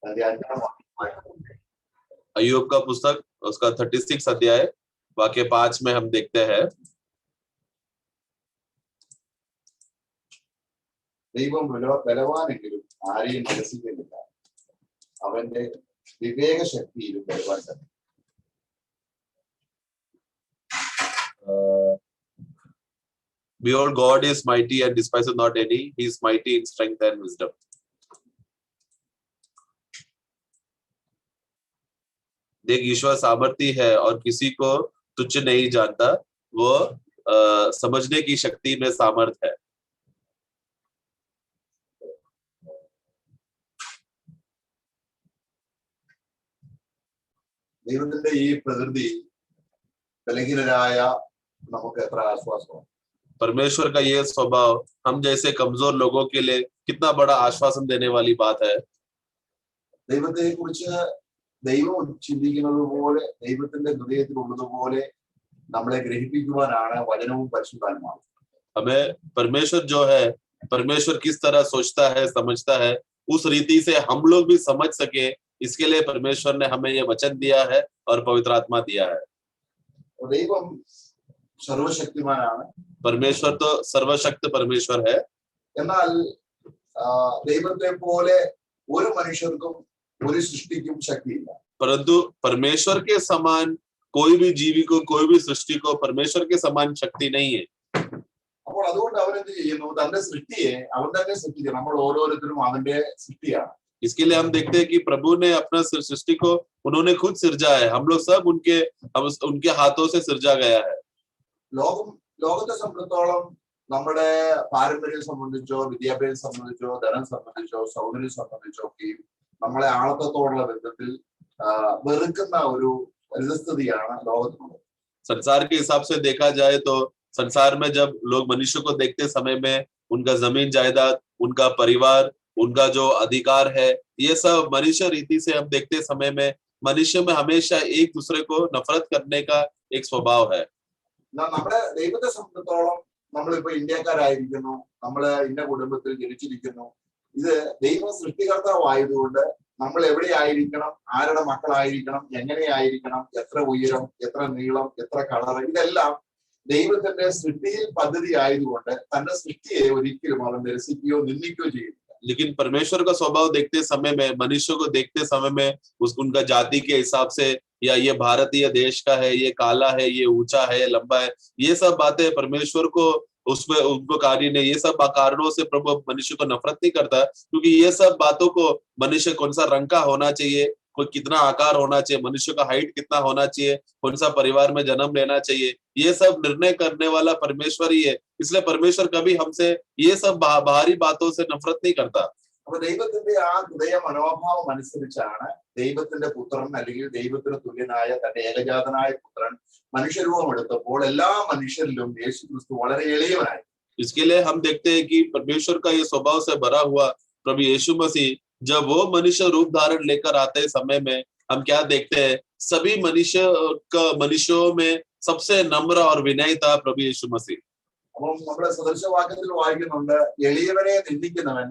അതിന്റെ 5-ാം വാക്യം വായിക്കുന്നുണ്ട്. अय्यूब का पुस्तक उसका 36 अध्याय वाक्य 5 में हम देखते हैं, ദൈവം ബലവാനെങ്കിലും ആരെയും നിരസിക്കുന്നില്ല, അവന്റെ വിവേക ശക്തിയിലും ബലവാൻ തന്നെ. Behold, God is mighty and despiseth not any. He is mighty in strength and wisdom. देख, ईश्वर सामर्थी है और किसी को तुच्छ नहीं जानता, वो समझने की शक्ति में सामर्थ है. ദൈവത്തിന്റെ ഈ പ്രകൃതി ബലഹീനരായ നമുക്ക് എത്ര ആശ്വാസമാണ്. परमेश्वर का ये स्वभाव हम जैसे कमजोर लोगों के लिए कितना बड़ा आश्वासन देने वाली बात है. ദൈവത്തെ കുറിച്ച് ദൈവം ചിന്തിക്കുന്നത് പോലെ, ദൈവത്തിന്റെ ഹൃദയത്തിലുള്ളതുപോലെ നമ്മളെ ഗ്രഹിപ്പിക്കുവാനാണ് വചനവും പരിശുദ്ധാത്മാവും. हमें परमेश्वर जो है, परमेश्वर किस तरह सोचता है, समझता है, उस रीति से हम लोग भी समझ सके, इसके लिए परमेश्वर ने हमें ये वचन दिया है और पवित्र आत्मा दिया है. ദൈവം സർവശക്തിമാനാണ്. परमेश्वर तो सर्वशक्त परमेश्वर है. എന്നാൽ ദൈവത്തെ പോലെ ഒരു മനുഷ്യർക്കും ഒരു സൃഷ്ടിക്കും ശക്തിയില്ല. परंतु परमेश्वर के समान कोई भी जीवी को, कोई भी सृष्टि को परमेश्वर के समान शक्ति नहीं है. അപ്പോൾ അതുകൊണ്ട് അവൻ എന്ത് ചെയ്യുന്നു? തന്റെ സൃഷ്ടിയെ അവൻ തന്നെ സൃഷ്ടിച്ചു. നമ്മൾ ഓരോരുത്തരും അവന്റെ സൃഷ്ടിയാണ്. इसके लिए हम देखते हैं कि प्रभु ने अपना सृष्टि को उन्होंने खुद सिरजा है. हम लोग सब उनके हाथों से सिरजा गया है. ലോകത്തെ സംബന്ധിച്ചോളം നമ്മുടെ പാരമ്പര്യം സംബന്ധിച്ചോ, വിദ്യാഭ്യാസം സംബന്ധിച്ചോ, ധനം സംബന്ധിച്ചോ, സൗന്ദര്യം സംബന്ധിച്ചോ ഒക്കെ നമ്മളെ ആളത്തോടുള്ള ബന്ധത്തിൽ വെറുക്കുന്ന ഒരു പരിസ്ഥിതിയാണ് ലോകത്തിനുള്ളത്. संसार के हिसाब से देखा जाए तो संसार में जब लोग मनुष्य को देखते समय में उनका जमीन जायदाद, उनका परिवार, उनका जो अधिकार है, ये सब मनुष्य रीति से हम देखते समय में मनुष्य में हमेशा एक दूसरे को नफरत करने का एक स्वभाव है. നമ്മുടെ ദൈവത്തെ സംബന്ധിച്ചോളം നമ്മളിപ്പോ ഇന്ത്യക്കാരായിരിക്കുന്നു, നമ്മള് ഇന്ന കുടുംബത്തിൽ ജനിച്ചിരിക്കുന്നു. ഇത് ദൈവം സൃഷ്ടികർത്താവായതുകൊണ്ട് നമ്മൾ എവിടെ ആയിരിക്കണം, ആരുടെ മക്കളായിരിക്കണം, എങ്ങനെയായിരിക്കണം, എത്ര ഉയരം, എത്ര നീളം, എത്ര കളർ, ഇതെല്ലാം ദൈവത്തിന്റെ സൃഷ്ടിയിൽ പദ്ധതി ആയതുകൊണ്ട് തന്റെ സൃഷ്ടിയെ ഒരിക്കലും അവൻ നിരസിക്കുകയോ നിന്ദിക്കുകയോ ചെയ്യുന്നു. लेकिन परमेश्वर का स्वभाव देखते समय में, मनुष्य को देखते समय में उनका जाति के हिसाब से, या ये भारतीय देश का है, ये काला है, ये ऊंचा है, ये लंबा है, ये सब बातें परमेश्वर को उसमें उनको कार्य ने, ये सब कारणों से प्रभु मनुष्य को नफरत नहीं करता, क्योंकि ये सब बातों को मनुष्य कौन सा रंग का होना चाहिए, कोई कितना आकार होना चाहिए, मनुष्य का हाइट कितना होना चाहिए, कौन सा परिवार में जन्म लेना चाहिए, ये सब निर्णय करने वाला परमेश्वर ही है. इसलिए परमेश्वर कभी हमसे ये सब बाहरी बातों से नफरत नहीं करता. അപ്പൊ ദൈവത്തിന്റെ ആ ഹൃദയ മനോഭാവം അനുസരിച്ചാണ് ദൈവത്തിന്റെ പുത്രൻ, അല്ലെങ്കിൽ ദൈവത്തിന് തുല്യനായ തന്റെ ഏകജാതനായ പുത്രൻ മനുഷ്യരൂപം എടുത്തപ്പോൾ എല്ലാ മനുഷ്യരിലും യേശു ക്രിസ്തു വളരെ എളിയവനായി. इसके लिए हम देखते हैं कि परमेश्वर का ये स्वभाव से भरा हुआ प्रभु यीशु मसीह जब वो मनुष्य रूप धारण लेकर आते समय में हम क्या देखते हैं? सभी मनुष्यों में सबसे नम्र और विनयी था प्रभु यीशु मसीह. അപ്പം നമ്മുടെ സദൃശവാക്യത്തിൽ വായിക്കുന്നുണ്ട്, എളിയവനെ നിന്ദിക്കുന്നവൻ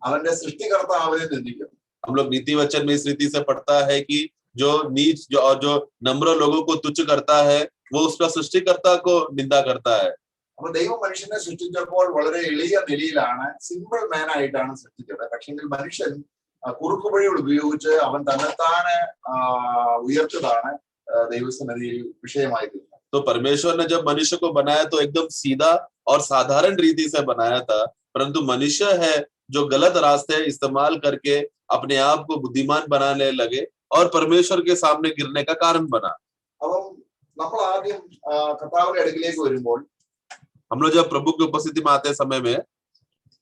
അവന്റെ സൃഷ്ടികർത്താവിനെ നിന്ദിക്കുന്നു. हम लोग नीति वचन में इस रीति से पढ़ता है कि जो नीच जो नम्र लोगों को तुच्छ करता है, वो उसका सृष्टिकर्ता को निंदा करता है. അപ്പൊ ദൈവം മനുഷ്യനെ സൃഷ്ടിച്ചപ്പോൾ വളരെ എളിയ നിലയിലാണ്, സിമ്പിൾ മാൻ ആയിട്ടാണ് സൃഷ്ടിച്ചത്. പക്ഷെങ്കിൽ മനുഷ്യൻ കുറുക്കുവഴികൾ ഉപയോഗിച്ച് അവൻ തന്നെത്താനെ ഉയർത്തതാണ് ദൈവസന്നിധിയിൽ വിഷയമായി തീർന്നത്. तो परमेश्वर ने जब मनुष्य को बनाया तो एकदम सीधा और साधारण रीति से बनाया था, परंतु मनुष्य है जो गलत रास्ते इस्तेमाल करके अपने आप को बुद्धिमान बनाने लगे और परमेश्वर के सामने गिरने का कारण बना. അപ്പം നമ്മൾ ആദ്യം കർത്താവിന്റെ അടുക്കിലേക്ക് വരുമ്പോൾ, हम लोग जब प्रभु की उपस्थिति में आते समय में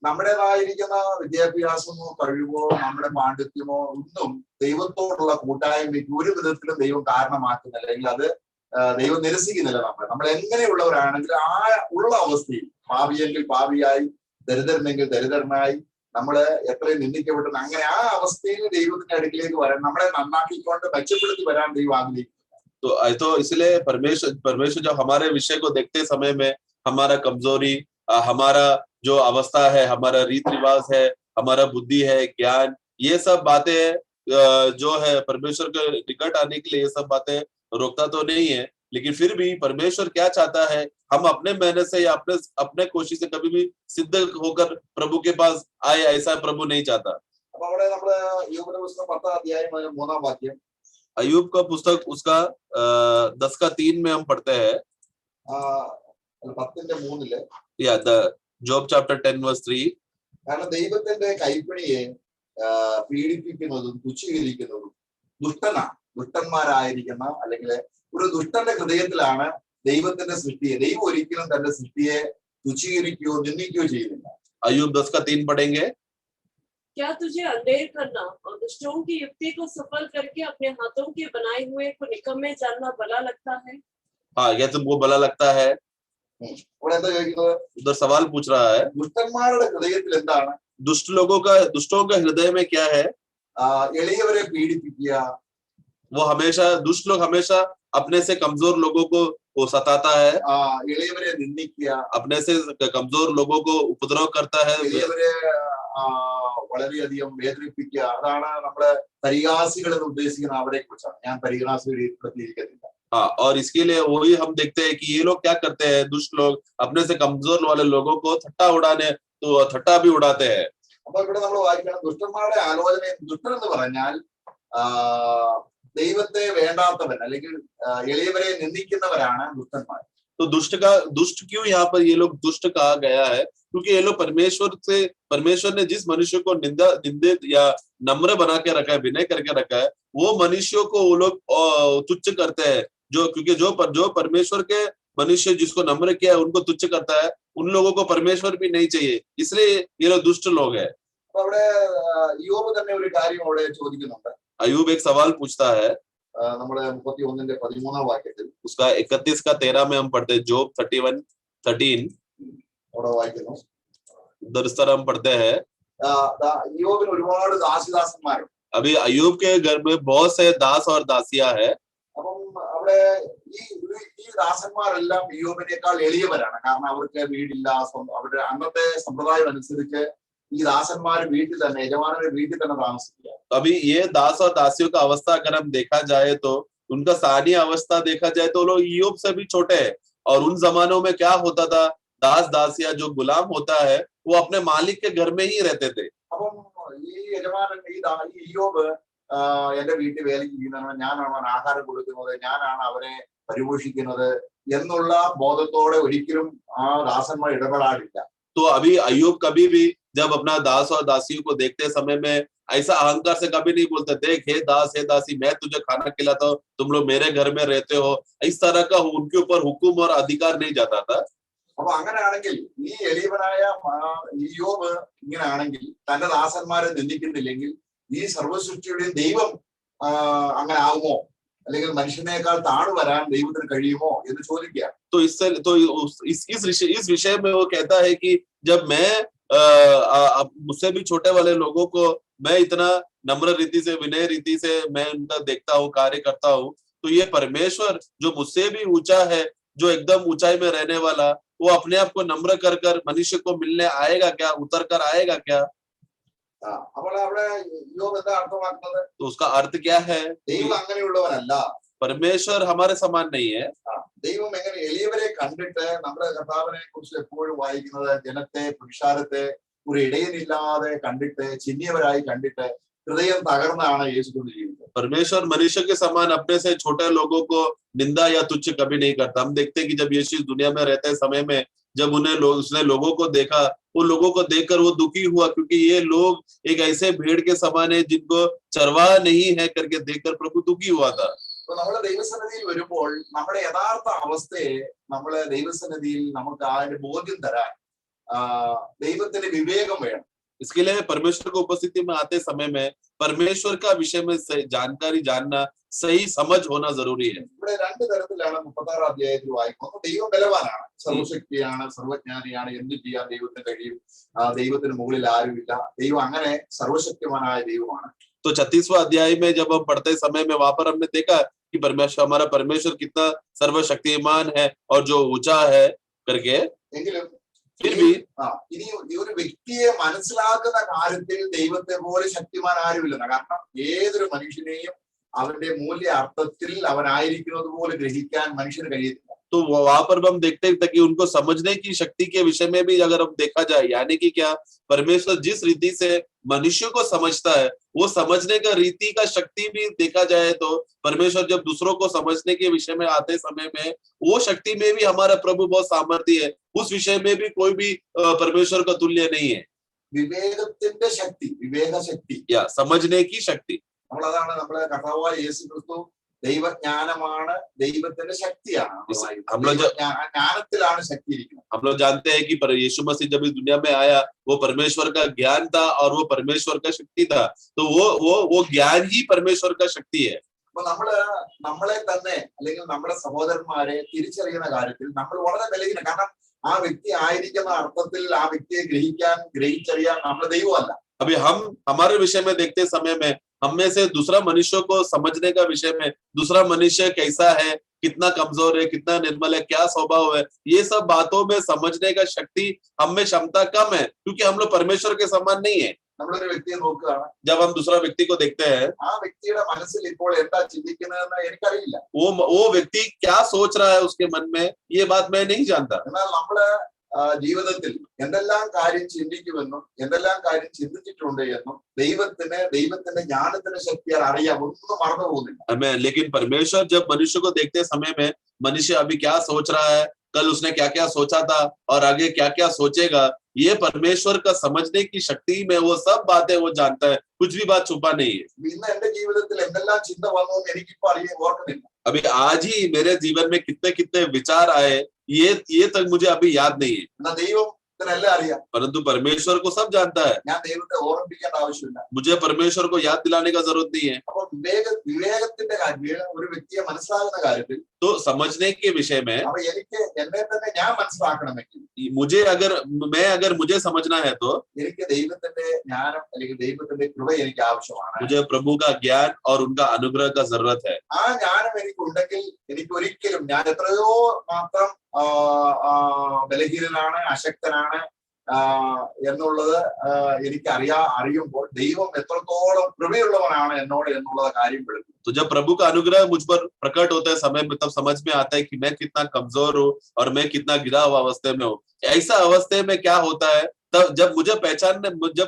നമ്മുടേതായിരിക്കുന്ന വിദ്യാഭ്യാസമോ കഴിവോ നമ്മുടെ പാണ്ഡിത്യമോ ഒന്നും ദൈവത്തോടുള്ള കൂട്ടായ്മയ്ക്ക് ഒരു വിധത്തിലും ദൈവം കാരണമാക്കുന്നില്ല, അല്ലെങ്കിൽ അത് ദൈവം നിരസിക്കുന്നില്ല. നമ്മൾ എങ്ങനെയുള്ളവരാണെങ്കിൽ ആ ഉള്ള അവസ്ഥയിൽ, പാപിയെങ്കിൽ പാപിയായി, ദരിദ്രനെങ്കിൽ ദരിദ്രനായി, നമ്മള് എത്രയും നിന്ദിക്കപ്പെട്ടു, അങ്ങനെ ആ അവസ്ഥയിൽ ദൈവത്തിന്റെ അടുക്കിലേക്ക് വരാൻ, നമ്മളെ നന്നാക്കിക്കൊണ്ട് മെച്ചപ്പെടുത്തി വരാൻ ദൈവം ആഗ്രഹിക്കുന്നു. तो इसलिए परमेश्वर जब हमारे विषय को देखते समय में हमारा कमजोरी, हमारा जो अवस्था है, हमारा रीत रिवाज है, हमारा बुद्धि है, ज्ञान, ये सब बातें जो है परमेश्वर के निकट आने के लिए ये सब बातें रोकता तो नहीं है, लेकिन फिर भी परमेश्वर क्या चाहता है, हम अपने मेहनत से या अपने अपने कोशिश से कभी भी सिद्ध होकर प्रभु के पास आए, ऐसा प्रभु नहीं चाहता। അപ്പൊ അവിടെ നമ്മള് യോബിന്റെ പുസ്തകം 10-ാം അധ്യായം 3-ാം വാക്യം, अयूब का पुस्तक उसका 10 का 3 में हम पढ़ते हैं, ആ 10-ന്റെ 3-ല്, या द जॉब चैप्टर 10 verse 3, കാരണം ദൈവത്തിന്റെ കൈപ്പണിയെ പീഡിപ്പിക്കുന്നതും തുച്ഛീകരിക്കുന്നതും ദുഷ്ടന്മാരായിരിക്കുന്ന അല്ലെങ്കിൽ ഒരു ദുഷ്ടന്റെ ഹൃദയത്തിലാണ് ദൈവത്തിന്റെ സൃഷ്ടിയെ. ദൈവം ഒരിക്കലും തന്റെ സൃഷ്ടിയെ തുച്ഛീകരിക്കുകയോ നിന്ദിക്കുകയോ ചെയ്യുന്നില്ല. अयूब 10 का 3 पढ़ेंगे। क्या तुझे अंधेर करना और दुष्टों की युक्ति को सफल करके अपने हाथों के बनाए हुए को निकम्मे जानना भला लगता है? हाँ, यह तुमको भला लगता है? ഇവിടെ എന്താ ചോദിക്കുന്നത്? उधर सवाल पूछ रहा है, ദുഷ്ടന്മാരുടെ ഹൃദയത്തിൽ എന്താണ്? दुष्टों का हृदय में क्या है? എളിയവരെ പീഡിപ്പിക്കുക, वो हमेशा दुष्ट लोग हमेशा अपने से कमजोर लोगों को वो सताता है, എളിയവരെ നിന്ദിക്കുക, अपने से कमजोर लोगों को उपद्रव करता है, എളിയവരെ വളരെയധികം വേദനിപ്പിക്കുക. അതാണ് നമ്മള് പരിഹാസികൾ എന്ന് ഉദ്ദേശിക്കുന്ന അവരെ കുറിച്ചാണ്. ഞാൻ പരിഹാസികളെ പ്രതികരിക്കുന്നില്ല. हाँ, और इसके लिए वही हम देखते हैं कि ये लोग क्या करते हैं, दुष्ट लोग अपने से कमजोर वाले लोगों को ठट्टा भी उड़ाते हैं। അപ്പൊ ഇവിടെ നമ്മൾ വായിക്കണം, ദുഷ്ടന്മാരുടെ ആലോചന. ദുഷ്ടൻ എന്ന് പറഞ്ഞാൽ ദൈവത്തെ വേണ്ടാത്തവൻ അല്ലെങ്കിൽ എളിയവരെ നിന്ദിക്കുന്നവരാണ് ദുഷ്ടന്മാർ. तो दुष्ट क्यों यहाँ पर ये लोग दुष्ट कहा गया है? क्योंकि ये लोग परमेश्वर ने जिस मनुष्य को निंदित या नम्र बना के रखा है, विनय करके रखा है, वो मनुष्यों को वो लोग तुच्छ करते हैं। क्योंकि जो परमेश्वर के मनुष्य जिसको नम्र किया है उनको तुच्छ करता है, उन लोगों को परमेश्वर भी नहीं चाहिए, इसलिए ये लोग दुष्ट लोग है। അപ്പൊ അവിടെ യോബ് തന്നെ ഒരു കാര്യം അവിടെ ചോദിക്കുന്നുണ്ട്. अयूब एक सवाल पूछता है, നമ്മുടെ 31-ന്റെ 13-ാം വാക്യത്തിൽ उसका 31 का 13 में हम पढ़ते हैं, जॉब 31:13 അവിടെ വായിക്കുന്നു. उधर इस तरह हम पढ़ते हैं, യോബിന് ഒരുപാട് ദാസിദാസന്മാരുണ്ട്. अभी अयूब के घर में बहुत से दास और दासियां है। അപ്പം അവിടെ ഈ ദാസന്മാരെല്ലാം യോബിനേക്കാൾ എളിയവരാണ്. കാരണം അവർക്ക് വീടില്ല. അവരുടെ അന്നത്തെ സമ്പ്രദായം അനുസരിച്ച് ഈ ദാസന്മാർ വീട്ടിൽ തന്നെ, യജമാനരുടെ വീട്ടിൽ തന്നെ താമസിക്കുക. अभी ये दास और दासियों का अवस्था अगर हम देखा जाए तो उनका स्थानीय अवस्था देखा जाए तो लोग ईयोब से भी छोटे हैं। और उन जमानों में क्या होता था, दास दासिया जो गुलाम होता है वो अपने मालिक के घर में ही रहते थे। അപ്പം ഈ യജമാനൻ ഈ യോബ് എന്റെ വീട്ടിൽ വേലയ്ക്ക് ചെയ്യുന്നവൻ, ഞാനാണ് അവൻ ആഹാരം കൊടുക്കുന്നത്, ഞാനാണ് അവരെ പരിപോഷിക്കുന്നത് എന്നുള്ള ബോധത്തോടെ ഒരിക്കലും ആ ദാസന്മാർ ഇടപെടാറില്ല. तो अभी अयूब कभी भी जब अपना दास और दासियों को देखते समय में ऐसा अहंकार से कभी नहीं बोलते, देख हे दास हे दासी, मैं तुझे खाना खिलाता हूँ, तुम लोग मेरे घर में रहते हो, इस तरह का उनके ऊपर हुक्म और अधिकार नहीं जाता था। അപ്പൊ അങ്ങനെയാണെങ്കിൽ ഈ എളിയവനായ ഈ യോബ് ഇങ്ങനെയാണെങ്കിൽ, തന്റെ ദാസന്മാരെ നിന്ദിക്കുന്നില്ലെങ്കിൽ, ഈ സർവ്വസൃഷ്ടിയുടെയും ദൈവം അങ്ങനെ ആകുമോ? അല്ലെങ്കിൽ മനുഷ്യനേക്കാൾ താണു വരാൻ ദൈവത്തിന് കഴിയുമോ എന്ന് ചോദിക്കുക. तो इस विषय में वो कहता है कि जब मैं मुझसे भी छोटे वाले लोगों को मैं इतना नम्र रीति से, विनय रीति से मैं उनका देखता हूँ, कार्य करता हूँ, तो ये परमेश्वर जो मुझसे भी ऊंचा है, जो एकदम ऊंचाई में रहने वाला, वो अपने आप को नम्र कर मनुष्य को मिलने आएगा क्या, उतर कर आएगा क्या? അപ്പോൾ അവിടെ യോബ് എന്താ അർത്ഥമാക്കുന്നത്? तो उसका अर्थ क्या है? ദൈവം അങ്ങനെയുള്ളവനല്ല. परमेश्वर हमारे समान नहीं है। ദൈവം എങ്ങനെ എളിയവരെ കണ്ടിട്ട്, നമ്മുടെ കർത്താവിനെ കുറിച്ച് എപ്പോഴും വായിക്കുന്നത്, ജനത്തെ പുരുഷാരത്തെ ഒരു ഇടയനില്ലാതെ കണ്ടിട്ട്, ചിഹ്നിയവരായി കണ്ടിട്ട് ഹൃദയം തകർന്നാണ് യേശു കൊണ്ട് ജീവിച്ചത്. परमेश्वर मनुष्य के समान अपने से छोटे लोगों को निंदा या तुच्छ कभी नहीं करता। हम देखते हैं कि जब यीशु दुनिया में रहते समय में जब उसने लोगों को देखा, वो लोगों को देखकर वो दुखी हुआ, क्योंकि ये लोग एक ऐसे भेड़ के समान है जिनको चरवाहा नहीं है करके देखकर प्रभु दुखी हुआ था। അപ്പൊ നമ്മള് ദൈവസന്നിധിയിൽ വരുമ്പോൾ നമ്മുടെ യഥാർത്ഥ അവസ്ഥയെ നമ്മള് ദൈവസന്നിധിയിൽ നമുക്ക് അതിന്റെ ബോധ്യം തരാൻ ദൈവത്തിന് വിവേകം വേണം. इसके लिए परमेश्वर को उपस्थिति में आते समय में परमेश्वर का विषय में जानकारी जानना, सही समझ होना जरूरी है। ഇവിടെ രണ്ട് തരത്തിലാണ് 36-ാം അധ്യായത്തിൽ വായിക്കുന്നത്. ദൈവം ബലവാനാണ്, സർവശക്തിയാണ്, സർവജ്ഞാനിയാണ്, എന്ത് ചെയ്യാൻ ദൈവത്തിന് കഴിയും, ദൈവത്തിന് മുകളിൽ ആരുമില്ല, ദൈവം അങ്ങനെ സർവശക്തിമാനായ ദൈവമാണ്. तो 36वां अध्याय में जब हम पढ़ते समय में वहां पर हमने देखा कि हमारा परमेश्वर कितना सर्वशक्तिमान है और जो ऊंचा है करके, എങ്കിലും फिर भी ഇനി ഈ ഒരു വ്യക്തിയെ മനസ്സിലാക്കുന്ന കാര്യത്തിൽ ദൈവത്തെ പോലെ ശക്തിമാൻ ആരുമില്ലെന്ന. കാരണം ഏതൊരു മനുഷ്യനെയും അവന്റെ മൂല്യ അർത്ഥത്തിൽ അവനായിരിക്കുന്നത് പോലെ ഗ്രഹിക്കാൻ മനുഷ്യന് കഴിയത്തില്ല. तो वहां पर हम देखते हैं कि उनको समझने की शक्ति के विषय में भी अगर हम देखा जाए, यानी कि क्या परमेश्वर जिस रीति से मनुष्य को समझता है, वो समझने का रीति का शक्ति भी देखा जाए तो परमेश्वर जब दूसरों को समझने के विषय में आते समय में वो शक्ति में भी हमारा प्रभु बहुत सामर्थ्य है. उस विषय में भी कोई भी परमेश्वर का तुल्य नहीं है. വിവേകത്തിന്റെ ശക്തി, വിവേകശക്തി, या समझने की शक्ति. നമ്മളതാണ് നമ്മളെ കർത്താവായ യേശു ക്രിസ്തു ദൈവജ്ഞാനമാണ്, ദൈവത്തിന്റെ ശക്തിയാണ്. ജ്ഞാനത്തിലാണ് ശക്തി ഇരിക്കുന്നത്. हम लोग जानते हैं कि यीशु मसीह जब इस दुनिया में आया वो परमेश्वर का ज्ञान था और वो परमेश्वर का शक्ति था. तो वो ज्ञान ही परमेश्वर का शक्ति है. അപ്പൊ നമ്മളെ തന്നെ അല്ലെങ്കിൽ നമ്മുടെ സഹോദരന്മാരെ തിരിച്ചറിയുന്ന കാര്യത്തിൽ നമ്മൾ വളരെ ബലഹീന. കാരണം ആ വ്യക്തി ആയിരിക്കുന്ന അർത്ഥത്തിൽ ആ വ്യക്തിയെ ഗ്രഹിച്ചറിയാൻ നമ്മൾ ദൈവമല്ല. अभी हम हमारे विषय में देखते समय में हम में से दूसरा मनुष्य को समझने का विषय में, दूसरा मनुष्य कैसा है, कितना कमजोर है, कितना निर्मल है, क्या स्वभाव है, ये सब बातों में समझने का शक्ति हम में क्षमता कम है, क्योंकि हम लोग परमेश्वर के समान नहीं है. നമ്മളൊരു വ്യക്തിയെ നോക്കുകയാണ്, जब हम दूसरा व्यक्ति को देखते हैं, ആ വ്യക്തിയുടെ മനസ്സിൽ ഇപ്പോൾ എന്താ ചിന്തിക്കുന്നതെന്ന് എനിക്കറിയില്ല. वो व्यक्ति क्या सोच रहा है उसके मन में, ये बात मैं नहीं जानता. എന്നാൽ നമ്മള് ജീവിതത്തിൽ എന്തെല്ലാം കാര്യം ചിന്തിക്കുമെന്നും എന്തെല്ലാം കാര്യം ചിന്തിച്ചിട്ടുണ്ട് എന്നും ദൈവത്തിന്റെ ജ്ഞാനത്തിന്റെ ശക്തിയാൽ അറിയാം. ഒന്നും മറന്നു പോകുന്നില്ല. लेकिन परमेश्वर जब मनुष्य को देखते समय में मनुष्य अभी क्या सोच रहा है, कल उसने क्या क्या सोचा था और आगे क्या क्या सोचेगा, ये परमेश्वर का समझने की शक्ति में वो सब बातें वो जानता है. कुछ भी बात छुपा नहीं है. ഇന്ന് എന്റെ ജീവിതത്തിൽ എന്തെല്ലാം ചിന്ത വന്നു എന്ന് എനിക്കിപ്പോ ഓർക്കുന്നില്ല. अभी आज ही मेरे जीवन में कितने कितने विचार आए, ये तक मुझे अभी याद नहीं है. എന്നാ ദൈവത്തിനെല്ലാം അറിയാം. परंतु परमेश्वर को सब जानता है. ഞാൻ ദൈവത്തെ ഓർമ്മിപ്പിക്കേണ്ട ആവശ്യമില്ല. मुझे परमेश्वर को याद दिलाने का जरूरत नहीं है. അപ്പൊ വിവേകത്തിന്റെ കാര്യം, ഒരു വ്യക്തിയെ മനസ്സിലാകുന്ന കാര്യത്തിൽ, तो समझने के विषय में അപ്പൊ എനിക്ക് എന്നെ തന്നെ ഞാൻ മനസ്സിലാക്കണമെങ്കിൽ, अगर मुझे समझना है तो എനിക്ക് ദൈവത്തിന്റെ ജ്ഞാനം അല്ലെങ്കിൽ ദൈവത്തിന്റെ കൃപ എനിക്ക് ആവശ്യമാണ്. मुझे प्रभु का ज्ञान और उनका अनुग्रह का जरूरत है. ആ ജ്ഞാനം എനിക്കുണ്ടെങ്കിൽ എനിക്ക് ഒരിക്കലും, ഞാൻ എത്രയോ മാത്രം ബലഹീനനാണ്, അശക്തനാണ് എന്നുള്ളത് എനിക്ക് അറിയുമ്പോൾ ദൈവം എത്രത്തോളം കൃപയുള്ളവനാണ് എന്നോട് എന്നുള്ള കാര്യം വെളുക്കും. तो जब प्रभु का अनुग्रह मुझ पर प्रकट होता है समय में, तब समझ में आता है कि मैं कितना कमजोर हूँ और मैं कितना गिरा हुआ अवस्था में हूँ. ऐसा अवस्था में क्या होता है, तब जब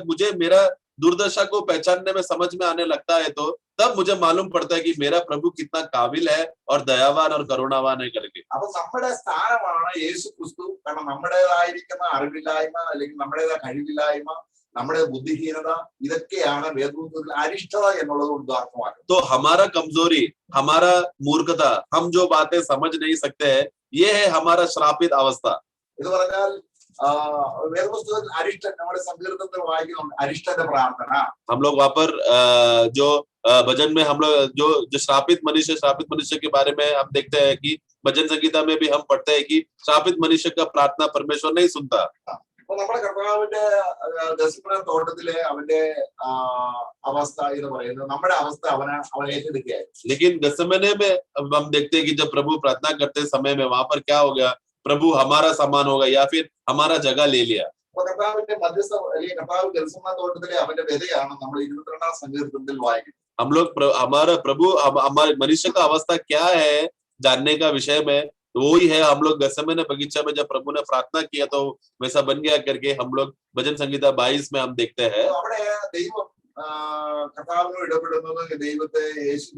मुझे मेरा दुर्दशा को पहचानने में समझ में आने लगता है, तो तब मुझे मालूम पड़ता है कि मेरा प्रभु कितना काबिल है और दयावान और करुणावान है करके. അപ്പൊ നമ്മുടെ സ്ഥാനമാണ് യേശു ക്രിസ്തു. കാരണം നമ്മുടേതായിരിക്കുന്ന അറിവില്ലായ്മ അല്ലെങ്കിൽ നമ്മുടേതായ കഴിവില്ലായ്മ, നമ്മുടെ ബുദ്ധിഹീനത, ഇതൊക്കെയാണ് വേദപുസ്തകത്തിൽ അരിഷ്ടത എന്നുള്ളത് ഉദാഹരണമാക്കുന്നത്. तो हमारा कमजोरी, हमारा मूर्खता, हम जो बातें समझ नहीं सकते हैं, ये है हमारा श्रापित अवस्था. എന്ന് പറഞ്ഞാൽ വേദപുസ്തകത്തിൽ അരിഷ്ടൻ, നമ്മുടെ സങ്കീർത്തനത്തിൽ വായിക്കുന്നുണ്ട് അരിഷ്ടന്റെ പ്രാർത്ഥന. हम लोग वहां पर जो भजन में हम लोग जो श्रापित मनुष्य के बारे में हम देखते हैं कि भजन संगीता में भी हम पढ़ते हैं कि श्रापित मनुष्य का प्रार्थना परमेश्वर नहीं सुनता. അപ്പൊ നമ്മുടെ കർത്താവിന്റെ ഗെത്സമനെ തോട്ടത്തിലെ അവന്റെ അവസ്ഥ എന്ന് പറയുന്നത് നമ്മുടെ അവസ്ഥ അവൻ ഏറ്റെടുക്കുകയായിരുന്നു. लेकिन गत्सेमने में हम देखते हैं कि जब प्रभु प्रार्थना करते समय में वहां पर क्या हो गया, प्रभु हमारा सामान होगा या फिर हमारा जगह ले लिया. അപ്പൊ കർത്താവിന്റെ മധ്യസ്ഥ അല്ലെങ്കിൽ കർത്താവ് ഗെത്സമനെ തോട്ടത്തിലെ അവന്റെ വിധയാണ് നമ്മൾ 22-ാം സങ്കീർത്തനത്തിൽ വായിക്കുന്നത്. हम लोग हमारा प्रभु हमारे मनुष्य का अवस्था क्या है जानने का विषय में वही है. हम लोग गत्सेमने बगीचा में जब प्रभु ने प्रार्थना किया तो वैसा बन गया करके हम लोग भजन संगीता 22 में हम देखते हैं. അവിടെ ദൈവം കർത്താവിനോട് ഇടപെടുന്നത്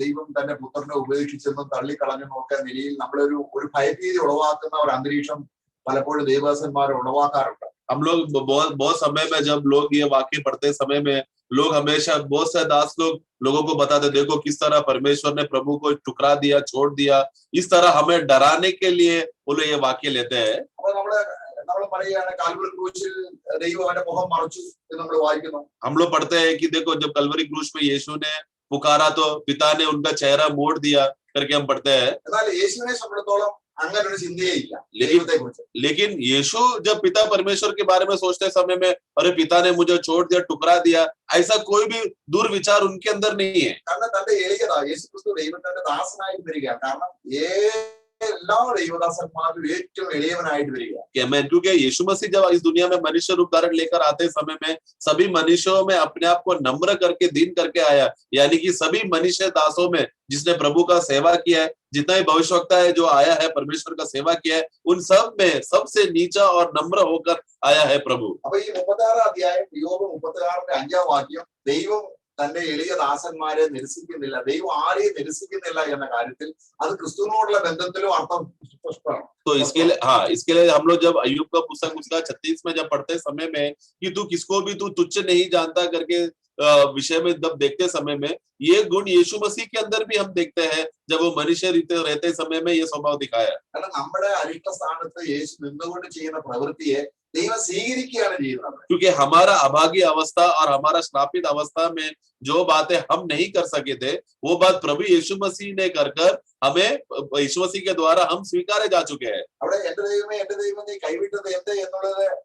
ദൈവം തന്റെ പുത്രനെ ഉപേക്ഷിച്ചെന്നും തള്ളിക്കളഞ്ഞെന്നും ഒക്കെ നിലയിൽ നമ്മളൊരു ഭയഭീതി ഉളവാക്കുന്ന ഒരു അന്തരീക്ഷം പലപ്പോഴും ദേവദാസന്മാർ ഉളവാക്കാറുണ്ട്. हम लोग बहुत समय में जब लोग ये वाक्य पढ़ते समय में लोग हमेशा बहुत से दास लोगों को बताते, देखो किस तरह परमेश्वर ने प्रभु को टुकड़ा दिया, छोड़ दिया. इस तरह हमें डराने के लिए वो लोग ये वाक्य लेते हैं. അപ്പൊ നമ്മൾ പറയുകയാണ് കാൽവരി ക്രൂശിൽ ദൈവം അവന്റെ മുഖം മറച്ചു എന്ന് നമ്മൾ വായിക്കുന്നു. हम लोग पढ़ते हैं कि देखो जब कलवरी क्रूस में यीशु ने पुकारा तो पिता ने उनका चेहरा मोड़ दिया करके हम पढ़ते हैं. എന്നാൽ യേശുവിനെ സംബന്ധിച്ചിടത്തോളം അങ്ങനെ ഒരു ചിന്തയേ ഇല്ല. लेकिन यीशु जब पिता परमेश्वर के बारे में सोचते समय में, अरे पिता ने मुझे छोड़ दिया, टुकड़ा दिया, ऐसा कोई भी दुर्विचार उनके अंदर नहीं है. കാരണം തന്റെ ഏകത യേശു ക്രിസ്തു ദൈവത്തിന്റെ ദാസനായി വരികയാണ്. കാരണം എല്ലാ ദൈവദാസന്മാരിലും ഏറ്റവും എളിയവനായിട്ട് വരിക. क्योंकि यीशु मसीह जब इस दुनिया में मनुष्य रूप धारण लेकर आते समय में सभी मनुष्यों में अपने आप को नम्र करके दीन करके आया, यानी कि सभी मनुष्य दासों में जिसने प्रभु का सेवा किया है, जितना भी भविष्यवक्ता है जो आया है परमेश्वर का सेवा किया है, उन सब में सबसे नीचा और नम्र होकर आया है प्रभु. അപ്പൊ ഈ 36 അധ്യായം യോബ് 36-5 വാക്യം ദൈവം തന്റെ എളിയ ദാസന്മാരെ നിരസിക്കുന്നില്ല, ദൈവം ആരെയും നിരസിക്കുന്നില്ല എന്ന കാര്യത്തിൽ അത് ക്രിസ്തുവിനോടുള്ള ബന്ധത്തിലും അർത്ഥം സ്പഷ്ടമാണ്. तो इसके लिए हम लोग जब अय्यूब का पुस्तक उसका 36 में जब पढ़ते समय में कि तू किसको भी तू तुच्छ नहीं जानता करके विषय में जब देखते समय में ये गुण यीशु मसीह के अंदर भी हम देखते हैं जब वो मनुष्य रहते समय में ये स्वभाव दिखाया. കാരണം നമ്മുടെ അരിഷ്ട സ്ഥാനത്ത് യേശു നിന്നുകൊണ്ട് ചെയ്യുന്ന പ്രവൃത്തിയെ ദൈവം സ്വീകരിക്കുകയാണ് ചെയ്യുന്നത്. क्योंकि हमारा अभागी अवस्था और हमारा श्रापित अवस्था में जो बातें हम नहीं कर सके थे, वो बात प्रभु यीशु मसीह ने कर हमें यीशु मसीह के द्वारा हम स्वीकारे जा चुके हैं. അവിടെ എന്റെ ദൈവം നീ കൈവിട്ടത് എന്ത്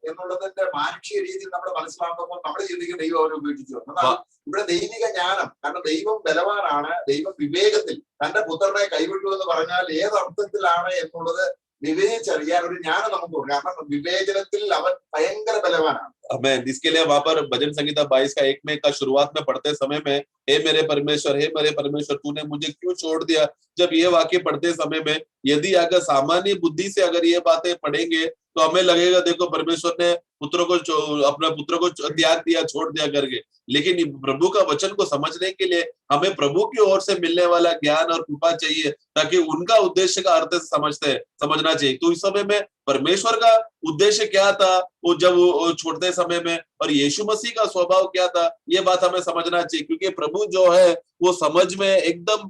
എന്നുള്ളതിന്റെ മാനുഷിക രീതിയിൽ നമ്മൾ മനസ്സിലാക്കുമ്പോൾ നമ്മൾ ചിന്തിക്കും ദൈവം അവരെ ഉപേക്ഷിച്ചു. എന്നാൽ ഇവിടെ ദൈവിക ജ്ഞാനം, കാരണം ദൈവം ബലവാനാണ്, ദൈവം വിവേകത്തിൽ തന്റെ പുത്രനെ കൈവിട്ടു എന്ന് പറഞ്ഞാൽ ഏതർത്ഥത്തിലാണ് എന്നുള്ളത് വിവേചിച്ചറിയാൻ ഒരു ജ്ഞാനം നമുക്കുണ്ട്. കാരണം വിവേചനത്തിൽ അവൻ ഭയങ്കര ബലവാനാണ്. हमें इसके लिए वहां पर भजन संगीता 22 का 1 में का शुरुआत में पढ़ते समय में हे मेरे परमेश्वर तूने मुझे क्यों छोड़ दिया, जब ये वाक्य पढ़ते समय में यदि अगर सामान्य बुद्धि से अगर ये बातें पढ़ेंगे तो हमें लगेगा देखो परमेश्वर ने अपने पुत्र को त्याग दिया, छोड़ दिया करके. लेकिन प्रभु का वचन को समझने के लिए हमें प्रभु की ओर से मिलने वाला ज्ञान और कृपा चाहिए, ताकि उनका उद्देश्य का अर्थ समझना चाहिए. तो इस समय में परमेश्वर का उद्देश्य क्या था वो जब वो छोड़ते समय में, और यीशु मसीह का स्वभाव क्या था, ये बात हमें समझना चाहिए. क्योंकि प्रभु जो है वो समझ में एकदम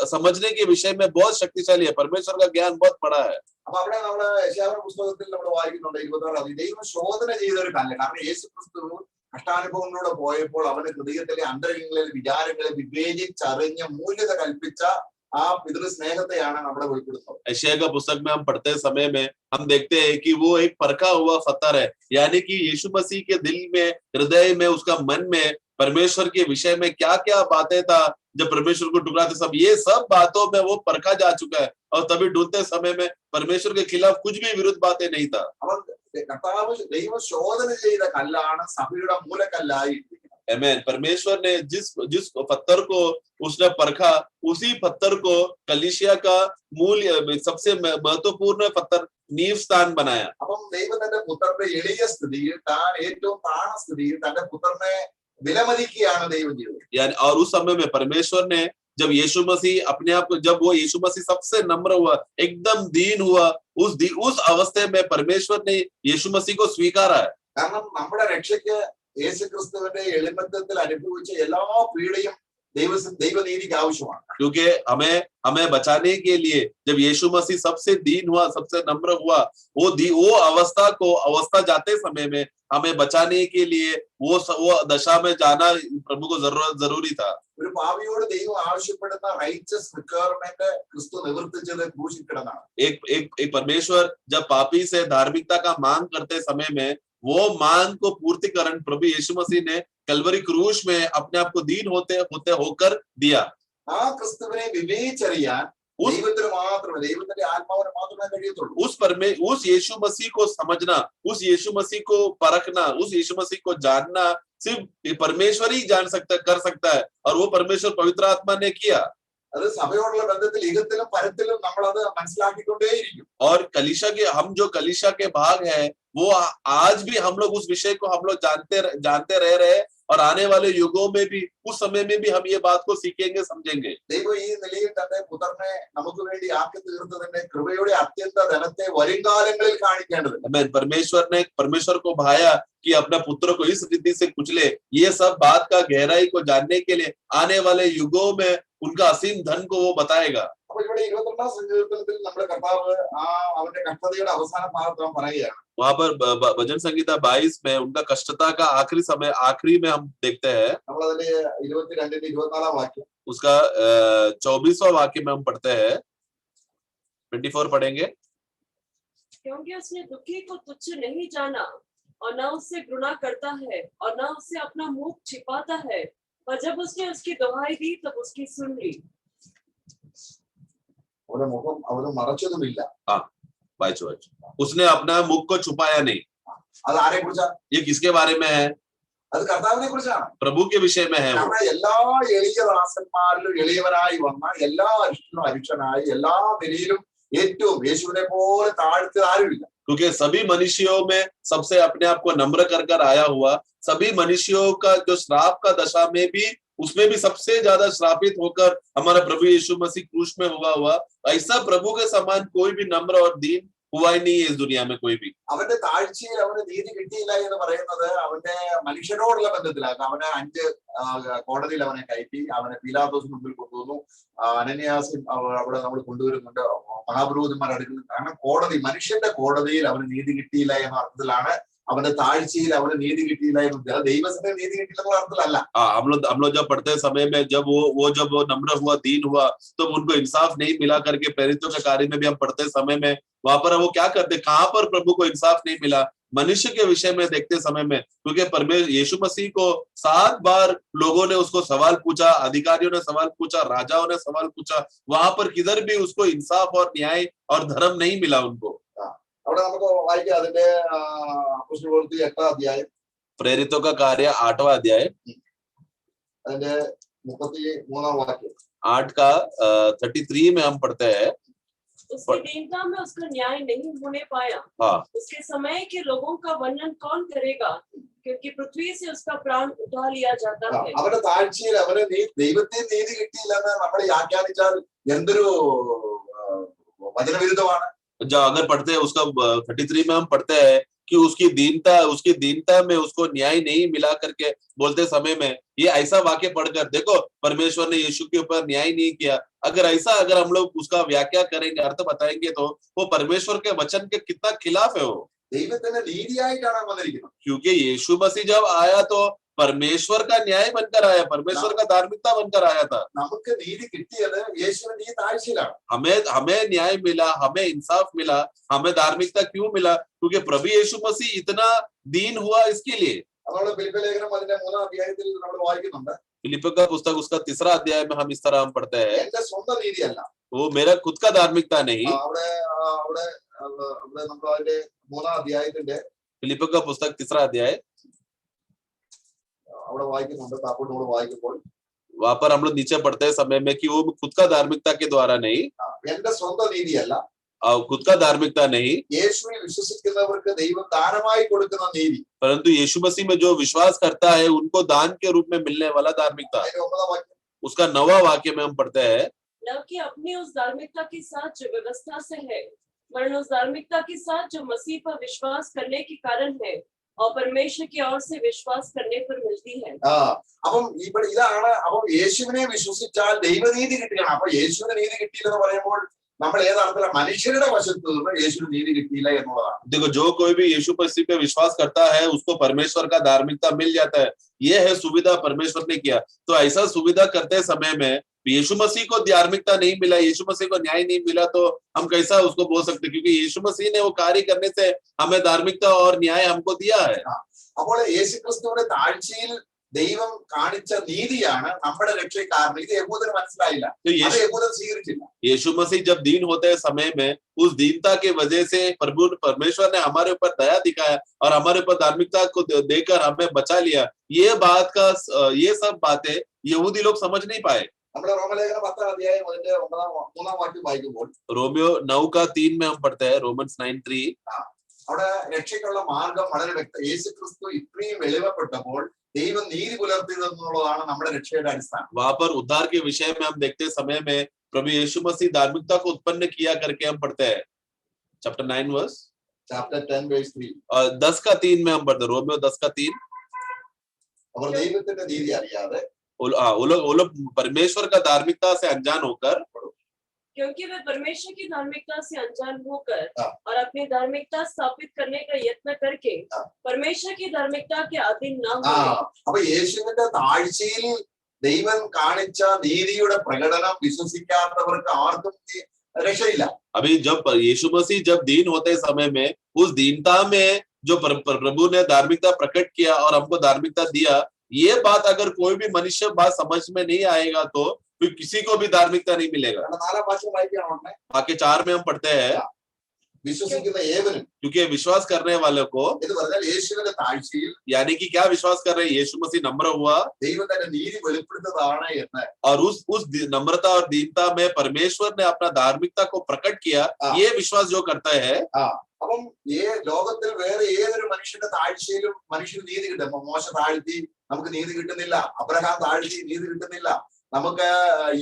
समझने के विषय में बहुत शक्तिशाली है. परमेश्वर का ज्ञान बहुत बड़ा है. അപ്പൊ അവിടെ നമ്മള് യെശയ്യാവിന്റെ പുസ്തകത്തിൽ നമ്മൾ വായിക്കുന്നുണ്ട് 26 ദൈവം ശോധന ചെയ്തൊരു കാലം. കാരണം യേശു ക്രിസ്തു കഷ്ടാനുഭവങ്ങളിലൂടെ പോയപ്പോൾ അവന്റെ ഹൃദയത്തിലെ അന്തരംഗങ്ങളിലെ വിചാരങ്ങളെ വിവേചിച്ചറിഞ്ഞ് മൂല്യത കൽപ്പിച്ച ആ പിതൃ സ്നേഹത്തെയാണ് നമ്മുടെ വെളിപ്പെടുത്തുന്നത്. यशायाह का पुस्तक में हम पढ़ते समय में हम देखते हैं कि वो एक परखा हुआ पत्थर है, यानी कि यीशु मसीह के दिल में, हृदय में, उसका मन में परमेश्वर के विषय में क्या क्या बातें था जब परमेश्वर को टुकराते सब, ये सब बातों में वो परखा जा चुका है. और तभी ढूंढते समय में परमेश्वर के खिलाफ कुछ भी विरुद्ध बातें नहीं था. അവൻ കർത്താവ് ദൈവം ശോധന ചെയ്ത കല്ലാണ് സഭയുടെ മൂലക്കല്ലായി. आमीन. परमेश्वर ने जिस पत्थर को उसने परखा, उसी पत्थर को कलीसिया का मूल सबसे महत्वपूर्ण पत्थर नींव स्थान बनाया. അപ്പം ദൈവം തന്റെ പുത്രന്റെ എളിയ സ്ഥിതിയിൽ താൻ ഏറ്റവും താണ സ്ഥിതിയിൽ തന്റെ പുത്രനെ വിലമതിക്കുകയാണ് ദൈവം ചെയ്തത്. यानी और उस समय में परमेश्वर ने जब यीशु मसीह अपने आप को, जब वो यीशु मसीह सबसे नम्र हुआ, एकदम दीन हुआ, उस अवस्था में परमेश्वर ने यीशु मसीह को स्वीकारा है. കാരണം നമ്മുടെ രക്ഷയ്ക്ക് യേശു ക്രിസ്തുവിന്റെ എളിമത്വത്തിൽ അനുഭവിച്ച എല്ലാ പീഡയും ദൈവനീതിക്ക് ആവശ്യമാണ്. क्योंकि हमें बचाने के लिए जब यीशु मसीह सबसे दीन हुआ, सबसे नम्र हुआ, वो अवस्था जाते समय में हमें बचाने के लिए वो दशा में जाना प्रभु को जरूरी था. ഒരു പാപിയോട് ദൈവം ആവശ്യപ്പെടുന്ന റൈച്ചസ് റിക്വയർമെന്റ് ക്രിസ്തു നിവർത്തിച്ചത് ക്രൂശിൽ കിടന്നാണ്. एक परमेश्वर जब पापी से धार्मिकता का मांग करते समय में वो मांग को पूर्तिकरण प्रभु यीशु मसीह ने कलवरी क्रूश में अपने आप को दीन होते होकर दिया. ആ ക്രിസ്തുവിനെ വിവേചിച്ചറിയാൻ ദൈവത്തിന് മാത്രമേ, ദൈവത്തിന്റെ ആത്മാവിന് മാത്രമേ കഴിയത്തുള്ളൂ. उस यीशु मसीह को समझना, उस यीशु मसीह को परखना, उस यीशु मसीह को जानना सिर्फ परमेश्वर ही कर सकता है. और वो परमेश्वर पवित्र आत्मा ने किया. അത് സഭയോടുള്ള ബന്ധത്തിൽ ഇഹത്തിലും പരത്തിലും നമ്മൾ അത് മനസ്സിലാക്കിക്കൊണ്ടേയിരിക്കും. और हम जो कलीसिया के भाग है, वो आज भी हम लोग उस विषय को हम लोग जानते रह रहे हैं, और आने वाले युगों में भी, उस समय में भी हम ये बात को सीखेंगे, समझेंगे. ദൈവം ഈ നിലയിൽ തന്റെ പുത്രനെ നമുക്ക് വേണ്ടി ആക്കി തീർത്തതിന്റെ കൃപയുടെ അത്യന്ത ധനത്തെ വരുംകാലങ്ങളിൽ കാണിക്കേണ്ടത്. परमेश्वर को भाया कि अपने पुत्र को इस रीति से कुचले, ये सब बात का गहराई को जानने के लिए आने वाले युगों में उनका असीम धन को वो बताएगा. അപ്പൊ ഇവിടെ 22 സങ്കീർത്തനത്തിൽ നമ്മുടെ കർത്താവ് അവന്റെ കഷ്ടതയുടെ അവസാന ഭാഗത്ത് പറയുകയാണ്. वहां पर भजन संगीता 22 में उनका कष्टता का आखिरी में हम देखते हैं. നമ്മളതിന്റെ 22-24 വാക്യം, उसका 24वां वाक्य में हम पढ़ते हैं. 24 पढ़ेंगे. क्योंकि उसने दुखी को तुच्छ नहीं जाना और न उससे घृणा करता है और न उससे अपना मुख छिपाता है, और जब उसने उसकी दुहाई दी तब उसकी सुन ली. അവരുടെ മുഖം അവന് മറച്ചതുമില്ല. वाचो उसने अपना मुख को छुपाया नहीं. അത് ആരെ കുറിച്ചാ? ये किसके बारे में है? അത് കർത്താവിനെ കുറിച്ചാണ്. प्रभु के विषय में है वो. നമ്മുടെ എല്ലാ എളിയ ദാസന്മാരിലും എളിയവനായി വന്ന, എല്ലാ അരിഷ്ടനും അരിഷ്ടനായി, എല്ലാ നിലയിലും ഏറ്റവും യേശുവിനെ പോലെ താഴ്ത്തിയത് ആരുമില്ല. क्योंकि सभी मनुष्यों में सबसे अपने आप को नम्र कर आया हुआ, सभी मनुष्यों का जो श्राप का दशा में भी, उसमें भी सबसे ज्यादा श्रापित होकर हमारा प्रभु यीशु मसीह क्रूस में हुआ, ऐसा प्रभु के समान कोई भी नम्र और दीन हुआ ही नहीं है इस दुनिया में कोई भी. അവന്റെ താഴ്ചയിൽ അവന് നീതി കിട്ടിയില്ല എന്ന് പറയുന്നത് അവന്റെ മനുഷ്യരോടുള്ള ബന്ധത്തിലാണ്. അവനെ 5 കോടതിയിൽ അവനെ കയറ്റി, അവനെ പീലാത്തോസിന് മുമ്പിൽ കൊണ്ടുവന്നു, അനന്യാസ് അവിടെ നമ്മൾ കൊണ്ടുവരുന്നുണ്ട്, മഹാപുരോഹിതന്മാർ അടുക്കുന്നു. കാരണം കോടതി, മനുഷ്യന്റെ കോടതിയിൽ അവന് നീതി കിട്ടിയില്ല എന്ന അർത്ഥത്തിലാണ് അവന്റെ താഴ്ചയിൽ അവന് നീതി കിട്ടിയില്ല എന്ന്. ദൈവസഭ നീതി കിട്ടിയില്ലെന്നുള്ള അർത്ഥത്തിലല്ല. हम लोग जब पढ़ते समय में जब वो नम्र हुआ, दीन हुआ, तो उनको इंसाफ नहीं मिला करके प्रेरितों के कार्य में भी हम पढ़ते समय में वहां पर वो क्या करते, कहां पर प्रभु को इंसाफ नहीं मिला? मनुष्य के विषय में देखते समय में, क्योंकि परमेश्वर यीशु मसीह को 7 बार लोगों ने उसको सवाल पूछा, अधिकारियों ने सवाल पूछा, राजाओं ने सवाल पूछा, वहां पर किधर भी उसको इंसाफ और न्याय और धर्म नहीं मिला उनको. അവിടെ നമുക്ക് വായിക്കാം അതിന്റെ അപ്പോസ്തല പ്രവൃത്തി 8-ാം അധ്യായം, प्रेरितों का कार्य 8वां अध्याय, അതിന്റെ 33-ാം വാക്യം. 8 का 33 में हम पढ़ते हैं. उसकी दीनता में उसका न्याय नहीं होने पाया. उसके समय के लोगों का वर्णन कौन करेगा, क्योंकि पृथ्वी से उसका प्राण उठा लिया जाता है. അവരുടെ താഴ്ചയിൽ അവന് ദൈവത്തിന് നീതി കിട്ടിയില്ലെന്ന് നമ്മൾ വ്യാഖ്യാനിച്ചാൽ എന്തൊരു വചനവിരുദ്ധമാണ്. अगर पढ़ते हैं उसका 33 में हम पढ़ते हैं कि उसकी दीनता में उसको न्याय नहीं मिला करके बोलते समय में, ये ऐसा वाक्य पढ़कर देखो परमेश्वर ने यीशु के ऊपर न्याय नहीं किया. अगर हम लोग उसका व्याख्या करेंगे, अर्थ बताएंगे, तो वो परमेश्वर के वचन के कितना खिलाफ है वो. ദൈവത്തിന്റെ നീതിയായിട്ടാണ് വന്നിരിക്കുന്നത്. क्योंकि यीशु मसीह जब आया तो परमेश्वर का न्याय बनकर आया, परमेश्वर का धार्मिकता बनकर आया था. നമുക്ക് നീതി കിട്ടിയത് യേശുവിന്റെ ഈ താഴ്ചയിലാണ്. हमें न्याय मिला, हमें इंसाफ मिला, हमें धार्मिकता क्यों मिला? क्योंकि प्रभु यीशु मसीह इतना दीन हुआ इसके लिए. നമ്മൾ ഫിലിപ്പിയ ലേഖനം അതിന്റെ 3-ാം അധ്യായത്തിൽ നമ്മൾ വായിക്കുന്നുണ്ട്. फिलिपियों का पुस्तक उसका 3रा अध्याय में हम इस तरह हम पढ़ते हैं, എന്റെ സ്വന്തം നീതിയല്ല, वो मेरा खुद का धार्मिकता नहीं. അവിടെ അവിടെ അവിടെ നമ്മൾ അതിന്റെ 3-ാം അധ്യായത്തിന്റെ फिलिपियों का पुस्तक 3रा अध्याय അവിടെ വായിക്കുന്നുണ്ട്. താപ്പോട്ട് നമ്മൾ വായിക്കുമ്പോൾ वहां पर हम लोग नीचे पढ़ते हैं समय में कि वो खुद का धार्मिकता के द्वारा नहीं, എന്റെ സ്വന്തം നീതിയല്ല, खुद का धार्मिकता नहीं, യേശുവിൽ വിശ്വസിക്കുന്നവർക്ക് ദൈവം ദാനമായി കൊടുക്കുന്ന നീതി. परंतु यीशु मसीह में जो विश्वास करता है उनको दान के रूप में मिलने वाला धार्मिकता. അതിന്റെ 9-ാം വാക്യം, उसका 9वां वाक्य में हम पढ़ते हैं, न कि अपनी उस धार्मिकता के साथ जो व्यवस्था से है, वरन उस धार्मिकता के साथ जो मसीह पर विश्वास करने के कारण है और परमेश्वर की ओर से विश्वास करने पर मिलती है. അപ്പം ഇവിടെ ഇതാണ്. അപ്പം യേശുവിനെ വിശ്വസിച്ചാൽ ദൈവനീതി കിട്ടുകയാണ്. അപ്പൊ യേശുവിന് നീതി കിട്ടിയില്ലെന്ന് പറയുമ്പോൾ നമ്മൾ ഏതർത്ഥത്തിലാണ് മനുഷ്യരുടെ വശത്ത് നിന്ന് യേശുവിന് നീതി കിട്ടിയില്ല എന്നുള്ളതാണ്. देखो जो कोई भी यीशु मसीह पे विश्वास करता है उसको परमेश्वर का धार्मिकता मिल जाता है. ये है सुविधा परमेश्वर ने किया. तो ऐसा सुविधा करते समय में यीशु मसीह को धार्मिकता नहीं मिला, यीशु मसीह को न्याय नहीं मिला, तो हम कैसा उसको बोल सकते? क्योंकि यीशु मसीह ने वो कार्य करने से हमें धार्मिकता और न्याय हमको दिया है. അപ്പോൾ യേശുക്രിസ്തുവിന്റെ താഴ്ചയിൽ ദൈവം കാണിച്ച നീതിയാണ് നമ്മുടെ രക്ഷയ്ക്ക് കാരണം. ഇത് യഹൂദന് മനസ്സിലായില്ല, അത് യഹൂദൻ സ്വീകരിച്ചില്ല. यीशु मसीह जब दीन होते समय में उस दीनता के वजह से परमेश्वर ने हमारे ऊपर दया दिखाया और हमारे ऊपर धार्मिकता को देकर हमें बचा लिया. ये सब बातें यहूदी लोग समझ नहीं पाए. നമ്മുടെ റോമലേഖനം 10-ാം അധ്യായം അതിന്റെ 3-ാം വാക്യം വായിക്കുമ്പോൾ रोमियो 9:3 में हम पढ़ते हैं, रोमन्स 9:3. അവിടെ രക്ഷയ്ക്കുള്ള മാർഗം വളരെ വ്യക്തം. യേശുക്രിസ്തു ഇത്രയും എളിമപ്പെട്ടപ്പോൾ ദൈവം നീതി പുലർത്തിയതെന്നുള്ളതാണ് നമ്മുടെ രക്ഷയുടെ അടിസ്ഥാനം. वहां पर उद्धार के विषय में हम देखते समय में प्रभु यीशु मसीह धार्मिकता को उत्पन्न किया करके हम पढ़ते हैं. Chapter 9 verse chapter 10 verse 3. और 10:3 में हम पढ़ते हैं, रोमियो 10:3. അവർ ദൈവത്തിന്റെ നീതി അറിയാതെ वो लोग परमेश्वर का धार्मिकता से अनजान होकर, क्योंकि वे परमेश्वर की धार्मिकता से अनजान होकर और अपनी धार्मिकता स्थापित करने का यत्न करके परमेश्वर की धार्मिकता के अधीन न हुए. അപ്പൊ യേശുവിന്റെ താഴ്ചയിൽ ദൈവം കാണിച്ച നീതിയുടെ പ്രകടനം വിശ്വസിക്കാത്തവർക്ക് ആർക്കും രക്ഷയില്ല. अभी जब यीशु मसीह जब दीन होते समय में उस दीनता में जो प्रभु ने धार्मिकता प्रकट किया और हमको धार्मिकता दिया, ये बात अगर कोई भी मनुष्य बात समझ में नहीं आएगा तो फिर किसी को भी धार्मिकता नहीं मिलेगा। കാരണം 4 വാക്യം വായിക്കുകയാണ് ഉടനെ. वाक्य 4 में हम पढ़ते हैं, വിശ്വസിക്കുന്ന ഏവനും, क्योंकि विश्वास करने वालों को, എന്ന് പറഞ്ഞാൽ യേശുവിന്റെ താഴ്ചയിൽ यानी कि क्या विश्वास कर रहे हैं, यीशु मसीह नम्र हुआ ദൈവം തന്റെ നീതി വെളിപ്പെടുത്തതാണ് എന്ന്. और उस नम्रता और दीनता में परमेश्वर ने अपना धार्मिकता को प्रकट किया, ये विश्वास जो करता है। അപ്പം ലോകത്തിൽ വേറെ ഏതൊരു മനുഷ്യന്റെ താഴ്ചയിലും മനുഷ്യന് നീതി കിട്ടും. ഇപ്പൊ മോശ താഴ്ത്തി നമുക്ക് നീതി കിട്ടുന്നില്ല, അബ്രഹാം താഴ്ത്തി നീതി കിട്ടുന്നില്ല, നമുക്ക്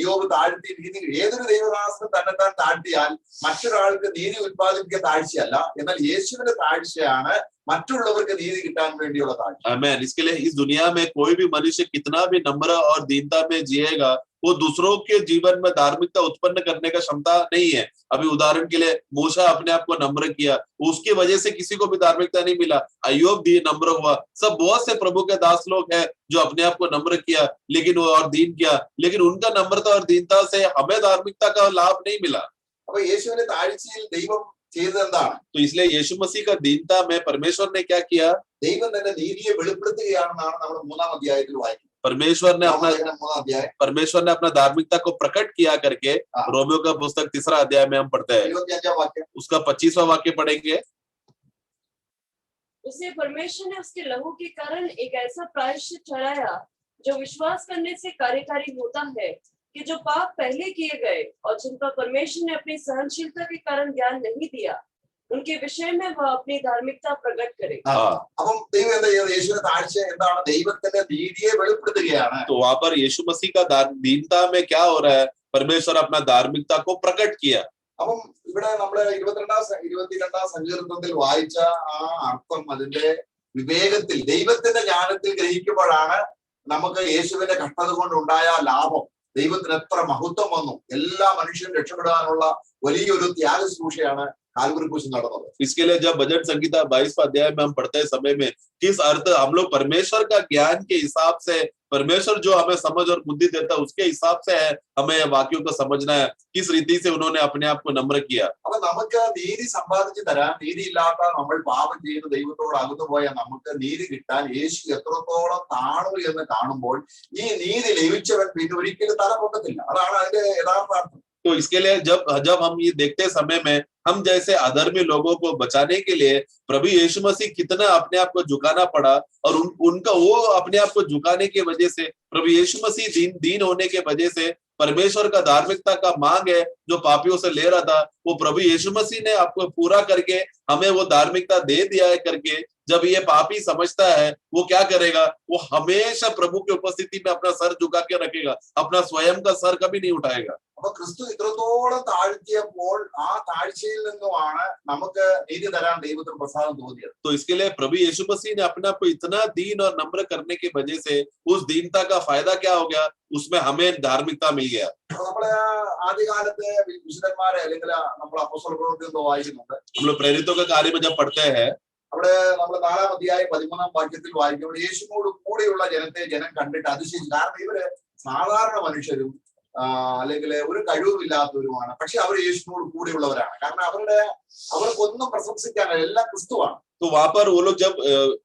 യോബ് താഴ്ത്തി നീതി. ഏതൊരു ദൈവദാസനും തന്നെത്താൻ താഴ്ത്തിയാൽ മറ്റൊരാൾക്ക് നീതി ഉത്പാദിപ്പിക്കാൻ താഴ്ചയല്ല, എന്നാൽ യേശുവിന്റെ താഴ്ചയാണ് മറ്റുള്ളവർക്ക് നീതി കിട്ടാൻ വേണ്ടിയുള്ള താഴ്ച. आमीन। इसके लिए इस दुनिया में कोई भी मनुष्य कितना भी नम्र और दीनता में जिएगा, वो दूसरों के जीवन में धार्मिकता उत्पन्न करने का क्षमता नहीं है। अभी उदाहरण के लिए मूसा अपने आप को नम्र किया, उसकी वजह से किसी को भी धार्मिकता नहीं मिला। अय्यूब भी नम्र हुआ। सब बहुत से प्रभु के दास लोग हैं जो अपने आप को नम्र किया, लेकिन वो और दीन किया, लेकिन उनका नम्रता और दीनता से हमें धार्मिकता का लाभ नहीं मिला। അപ്പൊ യേശുവിന്റെ താഴ്ചയിൽ ദൈവം ചെയ്തത് എന്താണ്? तो इसलिए यीशु मसीह का दीनता में परमेश्वर ने क्या किया, ദൈവം തന്റെ നീതിയെ വെളിപ്പെടുത്തുകയാണെന്നാണ് നമ്മൾ 3-ാം അധ്യായത്തിൽ വായിക്കുന്നത്. परमेश्वर ने अपना 3-ാം അധ്യായം परमेश्वर ने अपना धार्मिकता को प्रकट किया करके रोमियो का पुस्तक 3 अध्याय में हम पढ़ते हैं, 25-ാം വാക്യം. उसका 25वां वाक्य पढ़ेंगे। उसे परमेश्वर ने उसके लहू के कारण एक ऐसा प्रायश्चित ठहराया जो विश्वास करने से कार्यकारी होता है कि जो पाप पहले किए गए और जिन पर परमेश्वर ने अपनी सहनशीलता के कारण ज्ञान नहीं दिया, उनके विषय में वह अपनी धार्मिकता प्रकट करे। അപ്പം ദൈവം എന്താ ചെയ്യുന്നത്? യേശുവിന്റെ താഴ്ച എന്താണ്? ദൈവത്തിന്റെ നീതിയെ വെളിപ്പെടുത്തുകയാണ്. तो वहां पर यीशु मसीह का दीनता में क्या हो रहा है, परमेश्वर अपना धार्मिकता को प्रकट किया। അപ്പം ഇവിടെ നമ്മള് 22-ാം സങ്കീർത്തനത്തിൽ വായിച്ച ആ അർത്ഥം അതിന്റെ വിവേകത്തിൽ ദൈവത്തിന്റെ ജ്ഞാനത്തിൽ ഗ്രഹിക്കുമ്പോഴാണ് നമുക്ക് യേശുവിന്റെ കഷ്ടത കൊണ്ടുണ്ടായ ലാഭം, ദൈവത്തിന് എത്ര മഹത്വം വന്നു, എല്ലാ മനുഷ്യരും രക്ഷപ്പെടാനുള്ള വലിയൊരു ത്യാഗശുശ്രൂഷയാണ് കാൽവരി ക്രൂശിൽ നടന്നത്. इसके लिए जब भजन संगीता 22वां अध्याय में हम पढ़ते समय में किस अर्थ हम लोग परमेश्वर का ज्ञान के हिसाब से, परमेश्वर जो हमें समझ और बुद्धि देता है उसके हिसाब से है हमें वाक्यों को समझना है, किस रीति से उन्होंने अपने आप को नम्र किया। അപ്പൊ നമുക്ക് നീതി സമ്പാദിച്ചു തരാൻ, നീതി ഇല്ലാത്ത നമ്മൾ പാപം ചെയ്ത് ദൈവത്തോട് അകന്നു പോയാൽ നമുക്ക് നീതി കിട്ടാൻ യേശു എത്രത്തോളം താണു എന്ന് കാണുമ്പോൾ ഈ നീതി ലഭിച്ചവൻ പിന്നെ ഒരിക്കലും തല പൊക്കത്തില്ല. അതാണ് അതിന്റെ യഥാർത്ഥ അർത്ഥം. तो इसके लिए जब हम ये देखते समय में हम जैसे अधर्मी लोगों को बचाने के लिए प्रभु यीशु मसीह कितना अपने आप को झुकाना पड़ा, और उनका वो अपने आप को झुकाने की वजह से प्रभु यीशु मसीह दीन होने के वजह से परमेश्वर का धार्मिकता का मांग है जो पापियों से ले रहा था, वो प्रभु यीशु मसीह ने आपको पूरा करके हमें वो धार्मिकता दे दिया है करके जब ये पापी समझता है वो क्या करेगा, वो हमेशा प्रभु की उपस्थिति में अपना सर झुका के रखेगा, अपना स्वयं का सर कभी नहीं उठाएगा। അപ്പൊ ക്രിസ്തു ഇത്രത്തോളം താഴ്ത്തിയപ്പോൾ ആ താഴ്ചയിൽ നിന്നുമാണ് നമുക്ക് നീതി തരാൻ ദൈവത്തിന് പ്രസാദം തോന്നിയത്. तो इसके लिए प्रभु यीशु मसीह ने अपने आप को इतना दीन और नम्र करने की वजह से उस दीनता का फायदा क्या हो गया, उसमें हमें धार्मिकता मिल गया। അപ്പൊ നമ്മള് ആദ്യകാലത്തെ വിശുദ്ധന്മാരെ അല്ലെങ്കിൽ നമ്മൾ അപ്പോസ്തല പ്രവൃത്തികൾ വായിക്കുന്നുണ്ട്. हम लोग प्रेरितों के कार्य में जब पढ़ते हैं, അവിടെ നമ്മൾ 4-ാം അധ്യായം 13-ാം വാക്യത്തിൽ വായിക്കുമ്പോൾ യേശുവിനോട് കൂടെയുള്ള ജനത്തെ ജനം കണ്ടിട്ട് അതിശയിച്ചു. കാരണം ഇവര് സാധാരണ മനുഷ്യരും അല്ലെങ്കിൽ ഒരു കഴിവുമില്ലാത്തവരുമാണ്, പക്ഷെ അവർ യേശുവിനോട് കൂടെയുള്ളവരാണ്. കാരണം അവർക്കൊന്നും പ്രശംസിക്കാനല്ല, എല്ലാം ക്രിസ്തുവാണ്. तो वहां पर वो लोग जब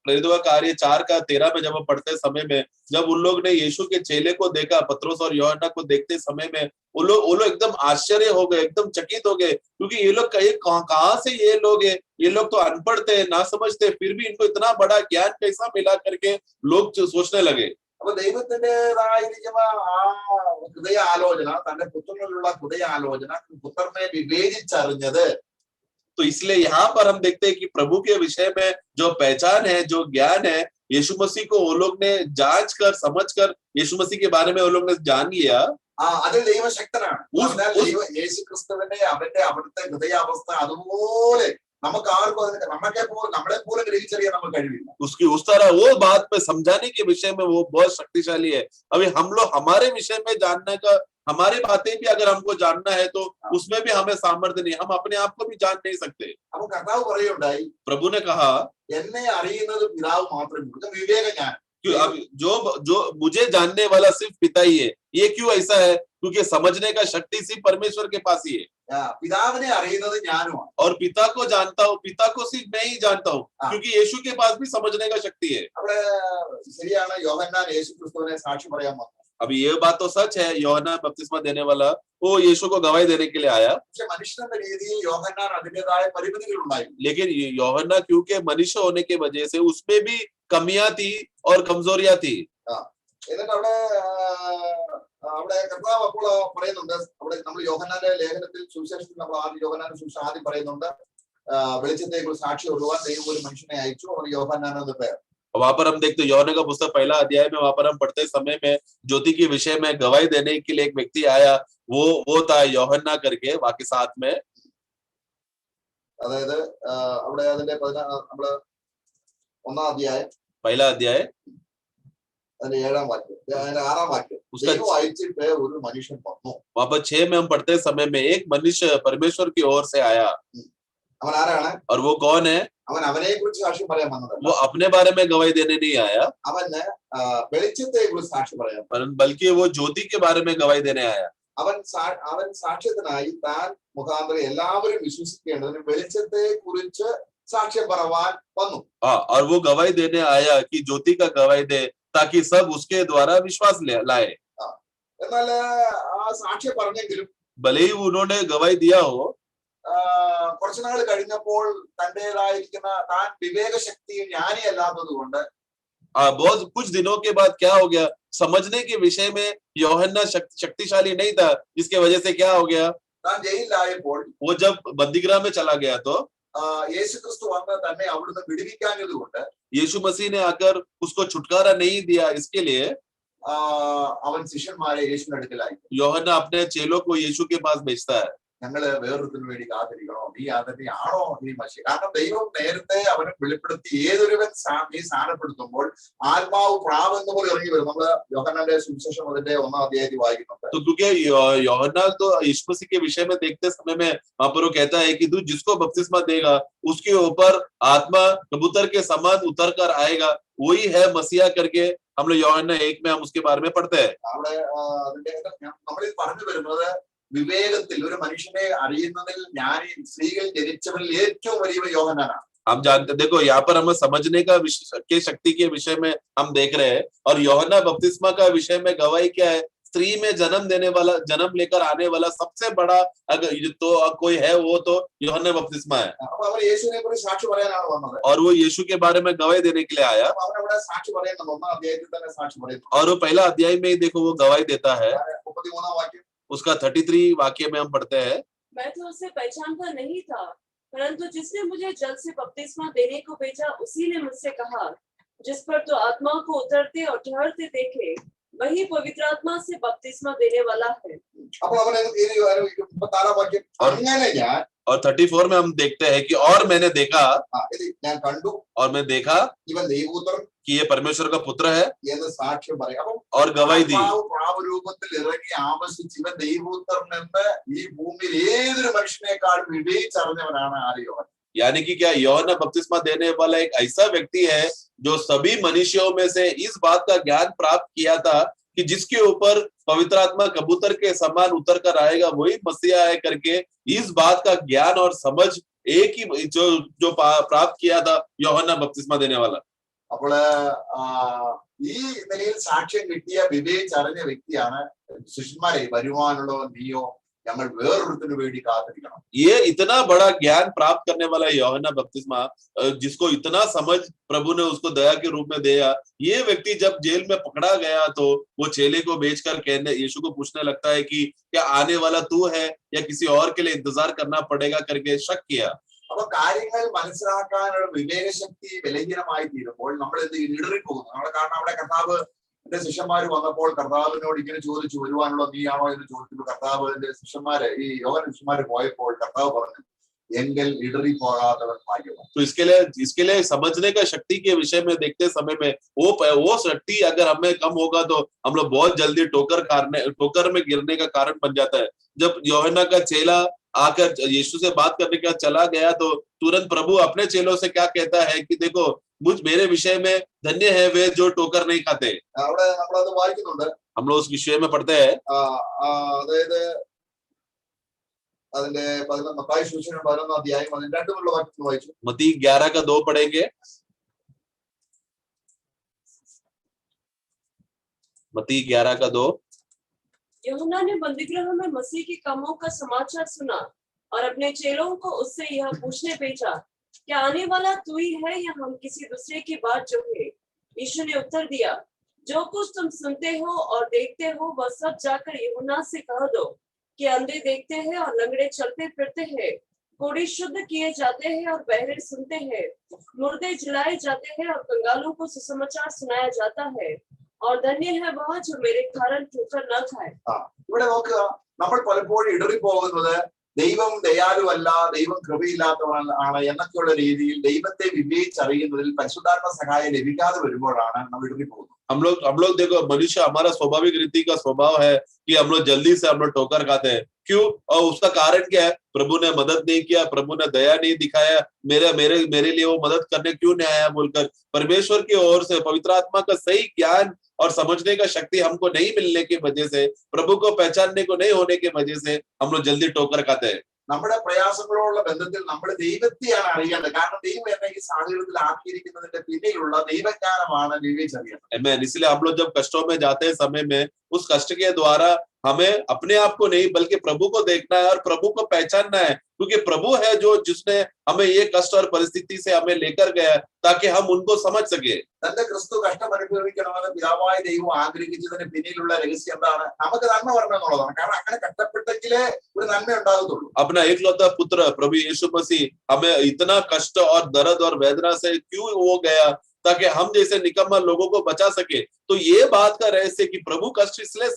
प्रेरितों का कार्य 4:13 में जब हम पढ़ते समय में जब उन लोग ने यीशु के चेले को देखा, पतरस और यूहन्ना को देखते समय में वो लोग एकदम आश्चर्य हो गए, एकदम चकित हो गए, क्योंकि ये लोग कहाँ से ये लोग है, ये लोग तो अनपढ़ थे, ना समझते, फिर भी इनको इतना बड़ा ज्ञान कैसा मिला करके लोग सोचने लगे। അപ്പൊ ദൈവത്തിൻ്റെതായിരിക്കുന്ന ആ ഹൃദയ ആലോചന, തന്റെ പുത്രനിലുള്ള ഹൃദയ ആലോചന, പുത്രനെ വിവേചിച്ചറിഞ്ഞത്. तो इसलिए यहाँ पर हम देखते हैं कि प्रभु के विषय में जो पहचान है, जो ज्ञान है, यीशु मसीह को वो लोग ने जांच कर समझ कर यीशु मसीह के बारे में वो लोग ने जान लिया। അതിൽ ദൈവശക്തനാണ്. യേശു ക്രിസ്തുവിനെ അവിടുത്തെ ഹൃദയാവസ്ഥ അതുപോലെ നമുക്ക് ആർക്കും നമ്മളെ പോലും ഗ്രഹിച്ചറിയാൻ നമുക്ക് കഴിവില്ല. उसकी उस तरह वो बात पे समझाने के विषय में वो बहुत शक्तिशाली है। अभी हम लोग हमारे विषय में जानने का, हमारी बातें भी अगर हमको जानना है तो उसमें भी हमें सामर्थ्य नहीं, हम अपने आप को भी जान नहीं सकते। അപ്പൊ കർത്താവ് പറയുണ്ടായി, प्रभु ने कहा എന്നെ അറിയുന്നത് പിതാവ് മാത്രമേ, വിവേകജ്ഞാനം. अब जो मुझे जानने वाला सिर्फ पिता ही है। ये क्यों ऐसा है? क्योंकि समझने का शक्ति सिर्फ परमेश्वर के पास ही है। പിതാവിനെ അറിയുന്നത് ഞാനുമാണ്. और पिता को जानता हूँ, पिता को सिर्फ मैं ही जानता हूँ, क्योंकि यीशु के पास भी समझने का शक्ति है। അവിടെ ശരിയാണ്, യോഹന്നാൻ യേശു ക്രിസ്തുവിനെ സാക്ഷി പറയാൻ വന്നു. अभी ये बात तो सच है, यूहन्ना बपतिस्मा देने वाला वो यीशु को गवाही देने के लिए आया, പക്ഷെ മനുഷ്യനെന്ന രീതിയിൽ യോഹന്നാൻ അതിൻ്റെതായ പരിമിതികൾ ഉണ്ടായിരുന്നു. लेकिन यूहन्ना क्योंकि मनुष्य होने की वजह से उसमें भी कमियां थी और कमजोरियां थी. എന്നിട്ട് അവിടെ കർത്താവ് അപ്പോൾ പറയുന്നുണ്ട്, അവിടെ നമ്മൾ യോഹന്നാന്റെ ലേഖനത്തിൽ സുവിശേഷത്തിൽ നമ്മൾ ആദ്യം യോഹന്നാന്റെ സുവിശേഷം ആദ്യം പറയുന്നുണ്ട്, വെളിച്ചത്തെ കുറിച്ച് സാക്ഷി ഉള്ളവാൻ ദൈവം ഒരു മനുഷ്യനെ അയച്ചു, അവൻ യോഹന്നാൻ എന്ന് പേർ. वहां पर हम देखते यूहन्ना का पुस्तक पहला अध्याय में, वहां पर हम पढ़ते समय में ज्योति के विषय में गवाही देने के लिए एक व्यक्ति आया, वो था यूहन्ना करके वाक्य 7 में. അതായത് അവിടെ അതിന്റെ നമ്മള് 1-ാം അധ്യായം पहला अध्याय അതിന്റെ 7-ാം വാക്യം, അതിന്റെ 6-ാം വാക്യം, ദൈവം അയച്ചിട്ട് ഒരു മനുഷ്യൻ വന്നു. वहां पर 6 में हम पढ़ते समय में एक मनुष्य परमेश्वर की ओर से आया. അവൻ ആരാണ്? और वो कौन है? അവൻ അവനെ കുറിച്ച് സാക്ഷ്യം പറയാൻ വന്നതല്ല, वो अपने बारे में गवाही देने नहीं आया, അവന് വെളിച്ചത്തെ കുറിച്ച് സാക്ഷ്യം പറയാൻ, बल्कि वो ज्योति के बारे में गवाही देने आया. അവൻ സാക്ഷ്യത്തിനായി താൻ മുഖാന്തരം എല്ലാവരും വിശ്വസിക്കേണ്ടതിന് വെളിച്ചത്തെ കുറിച്ച് സാക്ഷ്യം പറവാൻ വന്നു. हाँ, और वो गवाही देने आया कि ज्योति का गवाही दे ताकि सब उसके द्वारा विश्वास लाए. എന്നാൽ ആ സാക്ഷ്യം പറഞ്ഞെങ്കിലും भले ही उन्होंने गवाही दिया हो, കുറച്ചു നാൾ കഴിഞ്ഞപ്പോൾ തന്റേതായിരിക്കുന്ന താൻ വിവേകശക്തിയും ജ്ഞാനിയല്ലാത്തത് കൊണ്ട് बहुत कुछ दिनों के बाद क्या हो गया, समझने के विषय में यूहन्ना शक्तिशाली नहीं था, जिसके वजह से क्या हो गया, താൻ ജയിലിലായപ്പോൾ वो जब बंदीगृह में चला गया तो യേശു ക്രിസ്തു വന്ന് തന്നെ അവിടുന്ന് വിടുവിക്കാഞ്ഞത് കൊണ്ട് यीशु मसीह ने आकर उसको छुटकारा नहीं दिया, इसके लिए അവൻ ശിഷ്യന്മാരെ യേശുവിന്റെ അടുക്കലായി. യോഹന്ന अपने चेलों को यीशु के पास भेजता है. ഞങ്ങള് വേറൊരുത്തിന് വേണ്ടി കാത്തിരിക്കണോ, നീ അതന്നെയാണോ നീ മനുഷ്യ? കാരണം ദൈവം നേരത്തെ അവനെ വെളിപ്പെടുത്തി ഏതൊരുവൻ നീ സ്ഥാനപ്പെടുത്തുമ്പോൾ ആത്മാവ് പ്രാവെന്ന പോലെ ഇറങ്ങി വരും. നമ്മള് യോഹന്നാന്റെ സുവിശേഷം അതിന്റെ 1-ാം അധ്യായത്തിൽ വായിക്കുന്നുണ്ട്. तो क्योंकि यूहन्ना तो यीशु मसीह के विषय में देखते समय में वहां पर वो कहता है कि तू जिसको बपतिस्मा देगा उसके ऊपर आत्मा कबूतर के समान उतर कर आएगा, वही है मसीहा करके हम लोग यूहन्ना 1 में हम उसके बारे में पढ़ते हैं. അവിടെ അതിന്റെ നമ്മളിൽ പറഞ്ഞു വരുന്നത് വിവേകത്തിൽ ഒരു മനുഷ്യനെ അറിയുന്നതിൽ ജ്ഞാനി സ്ത്രീകൾ ജനിച്ചവരിൽ ഏറ്റവും വലിയ യോഹന്നാനാണ്. हम जानते, देखो यहाँ पर हमें समझने का के शक्ति के विषय में हम देख रहे हैं, और यूहन्ना बपतिस्मा का विषय में गवाही क्या है, स्त्री में जन्म देने वाला, जन्म लेकर आने वाला सबसे बड़ा अगर तो कोई है वो तो यूहन्ना बपतिस्मा है. അപ്പൊ അവർ യേശുവിനെ കുറിച്ച് സാക്ഷി പറയാനാണ് വന്നത്. और वो यीशु के बारे में गवाही देने के लिए आया, അവനവിടെ സാക്ഷി പറയുന്നത് 1-ാം അധ്യായത്തിൽ തന്നെ സാക്ഷി പറയുന്നു. और वो पहला अध्याय में ही देखो वो गवाही देता है. 33-ാം വാക്യം, उसका 33 वाक्य में हम पढ़ते हैं, मैं तो उसे पहचानता नहीं था, परंतु जिसने मुझे जल से बपतिस्मा देने को भेजा उसी ने मुझसे कहा, जिस पर तो आत्मा को उतरते और ठहरते देखे वही पवित्र आत्मा से बपतिस्मा देने वाला है. അപ്പോൾ അവൻ 36-ാം വാക്യം, അങ്ങനെ ഞാൻ और 34 में हम देखते हैं कि और मैंने देखा, ഞാൻ കണ്ടു, और मैं देखा ഇവൻ ദൈവപുത്രൻ कि ये परमेश्वर का पुत्र है, എന്ന് സാക്ഷ്യം പറയും. അപ്പം और गवाही दी. പ്രാവരൂപത്തിൽ ഇറങ്ങി ആവശ്യിച്ച് ഇവൻ ദൈവപുത്രൻ എന്ന് ഈ ഭൂമിയിൽ ഏതൊരു മനുഷ്യനേക്കാളും വിവേചിച്ചറിഞ്ഞവനാണ് ആര്യോൻ. यानी कि क्या यूहन्ना बपतिस्मा देने वाला एक ऐसा व्यक्ति है जो सभी मनुष्यों में से इस बात का ज्ञान प्राप्त किया था कि जिसके ऊपर पवित्र आत्मा कबूतर के समान उतर कर आएगा वही मसीहा है करके, इस बात का ज्ञान और समझ एक ही जो प्राप्त किया था यूहन्ना बपतिस्मा देने वाला. അപ്പോൾ ഈ നിലയിൽ സാക്ഷ്യം കിട്ടിയ വിവേചിച്ചറിഞ്ഞ വ്യക്തിയാണ് ശിഷ്യന്മാരെ വരുവാനുള്ള നീയോ ഞങ്ങൾ വേറൊരുത്തിന് വേണ്ടി കാത്തിരിക്കണം. ये इतना बड़ा ज्ञान प्राप्त करने वाला यूहन्ना बपतिस्मा, जिसको इतना समझ प्रभु ने उसको दया के रूप में दिया, ये व्यक्ति जब जेल में पकड़ा गया तो वो चेले को बेचकर कहने यीशु को पूछने लगता है कि क्या आने वाला तू है या किसी और के लिए इंतजार करना पड़ेगा करके शक किया. അപ്പൊ കാര്യങ്ങൾ മനസ്സിലാക്കാനുള്ള വിവേകശക്തി ബലഹീനമായി തീരുമ്പോൾ നമ്മൾ എന്ത് ഇടറിപ്പോകുന്നു. നമ്മളെ കാരണം അവിടെ കർത്താവ് എന്റെ ശിഷ്യന്മാര് വന്നപ്പോൾ കർത്താവിനോട് ഇങ്ങനെ ചോദിച്ചു, വരുവാനുള്ള നീയാണോ എന്ന് ചോദിച്ചപ്പോൾ കർത്താവ് എന്റെ ശിഷ്യന്മാര് ഈ യോഹന്ന ശിഷ്യന്മാര് പോയപ്പോൾ കർത്താവ് പറഞ്ഞു, എങ്കിൽ ഇടറി പോകാത്തവൻ ഭാഗ്യവാൻ. तो इसके लिए समझने का शक्ति के विषय में देखते समय में वो शक्ति अगर हमें कम होगा तो हम लोग बहुत जल्दी ठोकर में गिरने का कारण बन जाता है. जब यूहन्ना का चेला आकर यीशु से बात करने का चला गया तो तुरंत प्रभु अपने चेलों से क्या कहता है कि देखो मेरे विषय में धन्य है वे जो ठोकर नहीं खाते. അവിടെ നമ്മളത് വായിക്കുന്നുണ്ട്. हम लोग उस विषय में पढ़ते हैं, അതായത് അതിന്റെ 11-ാം അധ്യായം അതിന്റെ 2 വാക്യങ്ങൾ വായിച്ചു. मत्ती 11 का 2 पढ़ेंगे. मत्ती 11:2। यूहन्ना ने बंदीगृह में मसीह के कामों का समाचार सुना और अपने चेलों को उससे यह पूछने भेजा, क्या आने वाला तू ही है या हम किसी दूसरे की बात जो है? यीशु ने उत्तर दिया, जो कुछ तुम सुनते हो और देखते हो वह सब जाकर यूहन्ना से कह दो कि अंधे देखते हैं और लंगड़े चलते फिरते हैं, कोढ़ी शुद्ध किए जाते हैं और बहरे सुनते हैं, मुर्दे जिलाए जाते हैं और कंगालों को सुसमाचार सुनाया जाता है, और धन्य है वह जो मेरे कारण ठोकर न खाए। ഇവിടെ നോക്കുക, നമ്മൾ പലപ്പോഴും ഇടറിപ്പോകുന്നത് ദൈവം ദയാലുവല്ല, ദൈവം കൃപയില്ലാത്തവൻ ആണ് എന്നൊക്കെയുള്ള രീതിയിൽ ദൈവത്തെ വിവേചിച്ചറിയുന്നതിൽ പരിശുദ്ധാത്മ സഹായം ലഭിക്കാതെ വരുമ്പോഴാണ് നമ്മൾ ഇടറിപ്പോകുന്നത്. हम लोग देखो, मनुष्य हमारा स्वाभाविक रीति का स्वभाव है कि हम लोग जल्दी से हम लोग ठोकर खाते हैं। क्यों? और उसका कारण क्या है? प्रभु ने मदद नहीं किया, प्रभु ने दया नहीं दिखाया, मेरे लिए वो मदद करने क्यों नहीं आया बोलकर। परमेश्वर की ओर से पवित्र आत्मा का सही ज्ञान और समझने का शक्ति हमको नहीं मिलने की वजह से, प्रभु को पहचानने को नहीं होने की वजह से हम लोग जल्दी ठोकर खाते हैं। നമ്മുടെ പ്രയാസങ്ങളോടുള്ള ബന്ധത്തിൽ നമ്മൾ ദൈവത്തെയാണ് അറിയേണ്ടത്. കാരണം ദൈവം എന്നെ ഈ സാഹചര്യത്തിൽ ആക്കിയിരിക്കുന്നതിന്റെ പിന്നിലുള്ള ദൈവജ്ഞാനമാണ് വിവേചിച്ചറിയേണ്ടത്. आमेन। इसलिए हम लोग जब कष्टों में जाते हैं समय में, उस कष्ट के द्वारा हमें अपने आप को नहीं बल्कि प्रभु को देखना है और प्रभु को पहचानना है, क्योंकि प्रभु है जो जिसने हमें ये कष्ट और परिस्थिति से हमें लेकर गया ताकि हम उनको समझ सके। തന്റെ ക്രിസ്തു കഷ്ടം അനുഭവിക്കണമെന്ന് പിതാവായ ദൈവം ആഗ്രഹിച്ചതിന് പിന്നിലുള്ള രഹസ്യം എന്താണ്? നമുക്ക് നന്മ വരണം എന്നുള്ളതാണ്. കാരണം അങ്ങനെ കഷ്ടപ്പെട്ടെങ്കിലേ ഒരു നന്മ ഉണ്ടാകത്തുള്ളൂ. अपना एकलौता पुत्र प्रभु यीशु मसीह हमें इतना कष्ट और दर्द और वेदना से क्यों वो गया, ताकि हम जैसे निकम्मा लोगों को बचा सके। तो ये बात का रहस्य कि प्रभु कष्ट इसलिए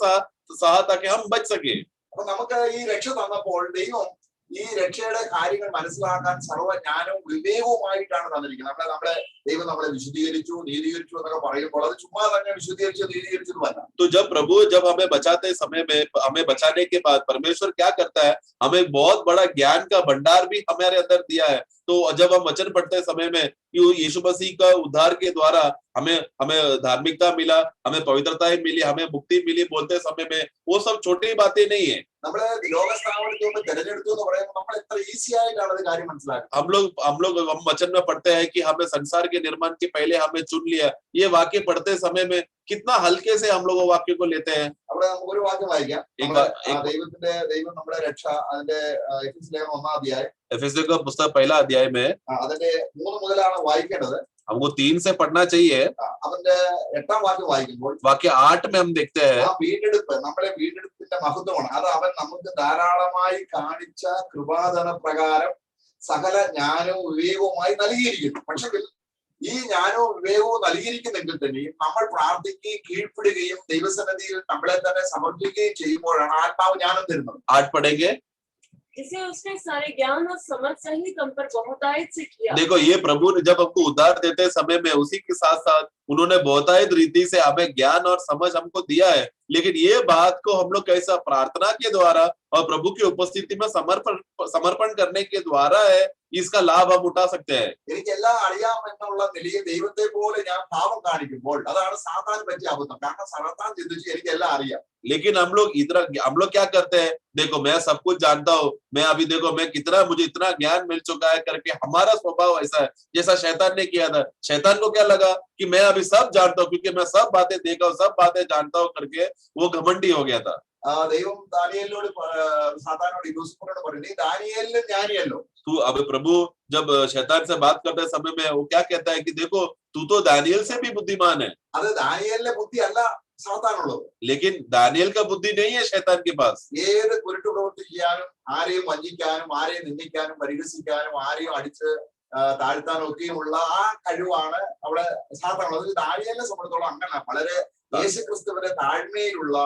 सहा ताकि हम बच सके। അപ്പൊ നമുക്ക് ഈ രക്ഷ തന്നപ്പോൾ ദൈവം ഈ രക്ഷയുടെ കാര്യങ്ങൾ മനസ്സിലാക്കാൻ സർവ്വജ്ഞാനവും വിവേകവുമായിട്ടാണ് തന്നിരിക്കുന്നത്. നമ്മളെ ദൈവം നമ്മളെ വിശുദ്ധീകരിച്ചു, നീതീകരിച്ചു എന്നൊക്കെ പറയുമ്പോൾ അത് ചുമ്മാ തന്നെ വിശുദ്ധീകരിച്ചു നീതീകരിച്ചതുമല്ല. तो जब प्रभु हमें बचाते समय में, हमें बचाने के बाद परमेश्वर क्या करता है, हमें बहुत बड़ा ज्ञान का भंडार भी हमारे अंदर दिया है। तो जब हम वचन पढ़ते समय में यीशु मसीह का उद्धार के द्वारा हमें धार्मिकता मिला, हमें पवित्रता मिली, हमें मुक्ति मिली बोलते समय में वो सब छोटी बातें नहीं है। നമ്മള് ലോകസ്ഥാപനത്തിൽ നിന്ന് തെരഞ്ഞെടുത്തു എന്ന് പറയുമ്പോൾ നമ്മൾ എത്ര ഈസി ആയിട്ടാണ് അത് കാര്യം മനസ്സിലാക്കുന്നത്. हम वचन में पढ़ते हैं कि हमें संसार के निर्माण के पहले हमें चुन लिया। ये वाक्य पढ़ते समय में कितना हल्के से हम लोग वाक्य को लेते हैं। അവിടെ നമുക്ക് ഒരു വാക്യം വായിക്കാം. ദൈവം നമ്മുടെ രക്ഷ, അതിന്റെ എഫെസ്യ ലേഖനം 1-ാം അധ്യായം, एफेसियों का पुस्तक 1 अध्याय में അതിന്റെ 3 മുതലാണ് വായിക്കേണ്ടത്. हमको 3 से पढ़ना चाहिए। അതിന്റെ 8-ാം വാക്യം വായിക്കുമ്പോൾ वाक्य 8 में हम देखते हैं ആ വീണ്ടെടുപ്പ്, നമ്മുടെ വീണ്ടെടുപ്പിന്റെ മഹത്വമാണ്. അത് അവൻ നമുക്ക് ധാരാളമായി കാണിച്ച കൃപാദാന പ്രകാരം സകല ജ്ഞാനവും വിവേകവുമായി നൽകിയിരിക്കുന്നു. പക്ഷെ ഈ ജ്ഞാനവും വിവേകവും നൽകിയിരിക്കുന്നെങ്കിൽ തന്നെയും നമ്മൾ പ്രാർത്ഥിക്കുകയും കീഴ്പ്പെടുകയും ദൈവസന്നിധിയിൽ നമ്മളെ തന്നെ സമർപ്പിക്കുകയും ചെയ്യുമ്പോഴാണ് ആത്മാവ് ജ്ഞാനം തരുന്നത്. 8 पढ़ेंगे। इसे उसने सारे ज्ञान और समझ सहित हम पर बहुतायत से किया। देखो, ये प्रभु ने जब हमको उद्धार देते समय में उसी के साथ साथ उन्होंने बहुतायत रीति से हमें ज्ञान और समझ हमको दिया है। लेकिन ये बात को हम लोग कैसा प्रार्थना के द्वारा और प्रभु की उपस्थिति में समर्पण करने के द्वारा है, इसका लाभ हम उठा सकते हैं। എനിക്കെല്ലാം അറിയാമെന്നുള്ള നിലയിൽ ദൈവത്തെ പോലെ ഞാൻ പാപം കാണിക്കുമ്പോൾ അതാണ് സാത്താൻ പറ്റിയ അബദ്ധം. കാരണം സാത്താൻ ചിന്തിച്ചു എനിക്കെല്ലാം അറിയാം. लेकिन हम लोग क्या करते हैं, देखो मैं सब कुछ जानता हूँ, मैं अभी देखो मुझे इतना ज्ञान मिल चुका है करके हमारा स्वभाव ऐसा है जैसा शैतान ने किया था। शैतान को क्या लगा कि मैं अभी सब जानता हूँ, क्योंकि मैं सब बातें देखा हूँ, सब बातें जानता हूँ करके वो घमंडी हो गया था। ദൈവം ദാനിയേലിനോട് സാത്താനോട് ലൂസിഫറിനോട് പറഞ്ഞു, നീ ദാനിയേലിനും ജ്ഞാനിയല്ലോ. तू अब प्रभु जब शैतान से बात करते समय में वो क्या कहता है कि देखो तू तो दानियल से भी बुद्धिमान है। അത് ദാനിയേലിന്റെ ബുദ്ധി അല്ല സാത്താനുള്ളത്. लेकिन दानियल का बुद्धि नहीं है शैतान के पास। ഏത് കുരുട്ട് പ്രവൃത്തി ചെയ്യാനും, ആരെയും വഞ്ചിക്കാനും, ആരെയും നിന്ദിക്കാനും, പരിഹസിക്കാനും, ആരെയും അടിച്ച് താഴ്ത്താനും ഒക്കെയുമുള്ള ആ കഴിവാണ് അവിടെ സാത്താനുള്ളത്. ദാനിയേലിനെ സംബന്ധിച്ചോളം അങ്ങനെ വളരെ യേശുക്രിസ്തുവിന്റെ താഴ്മയിലുള്ള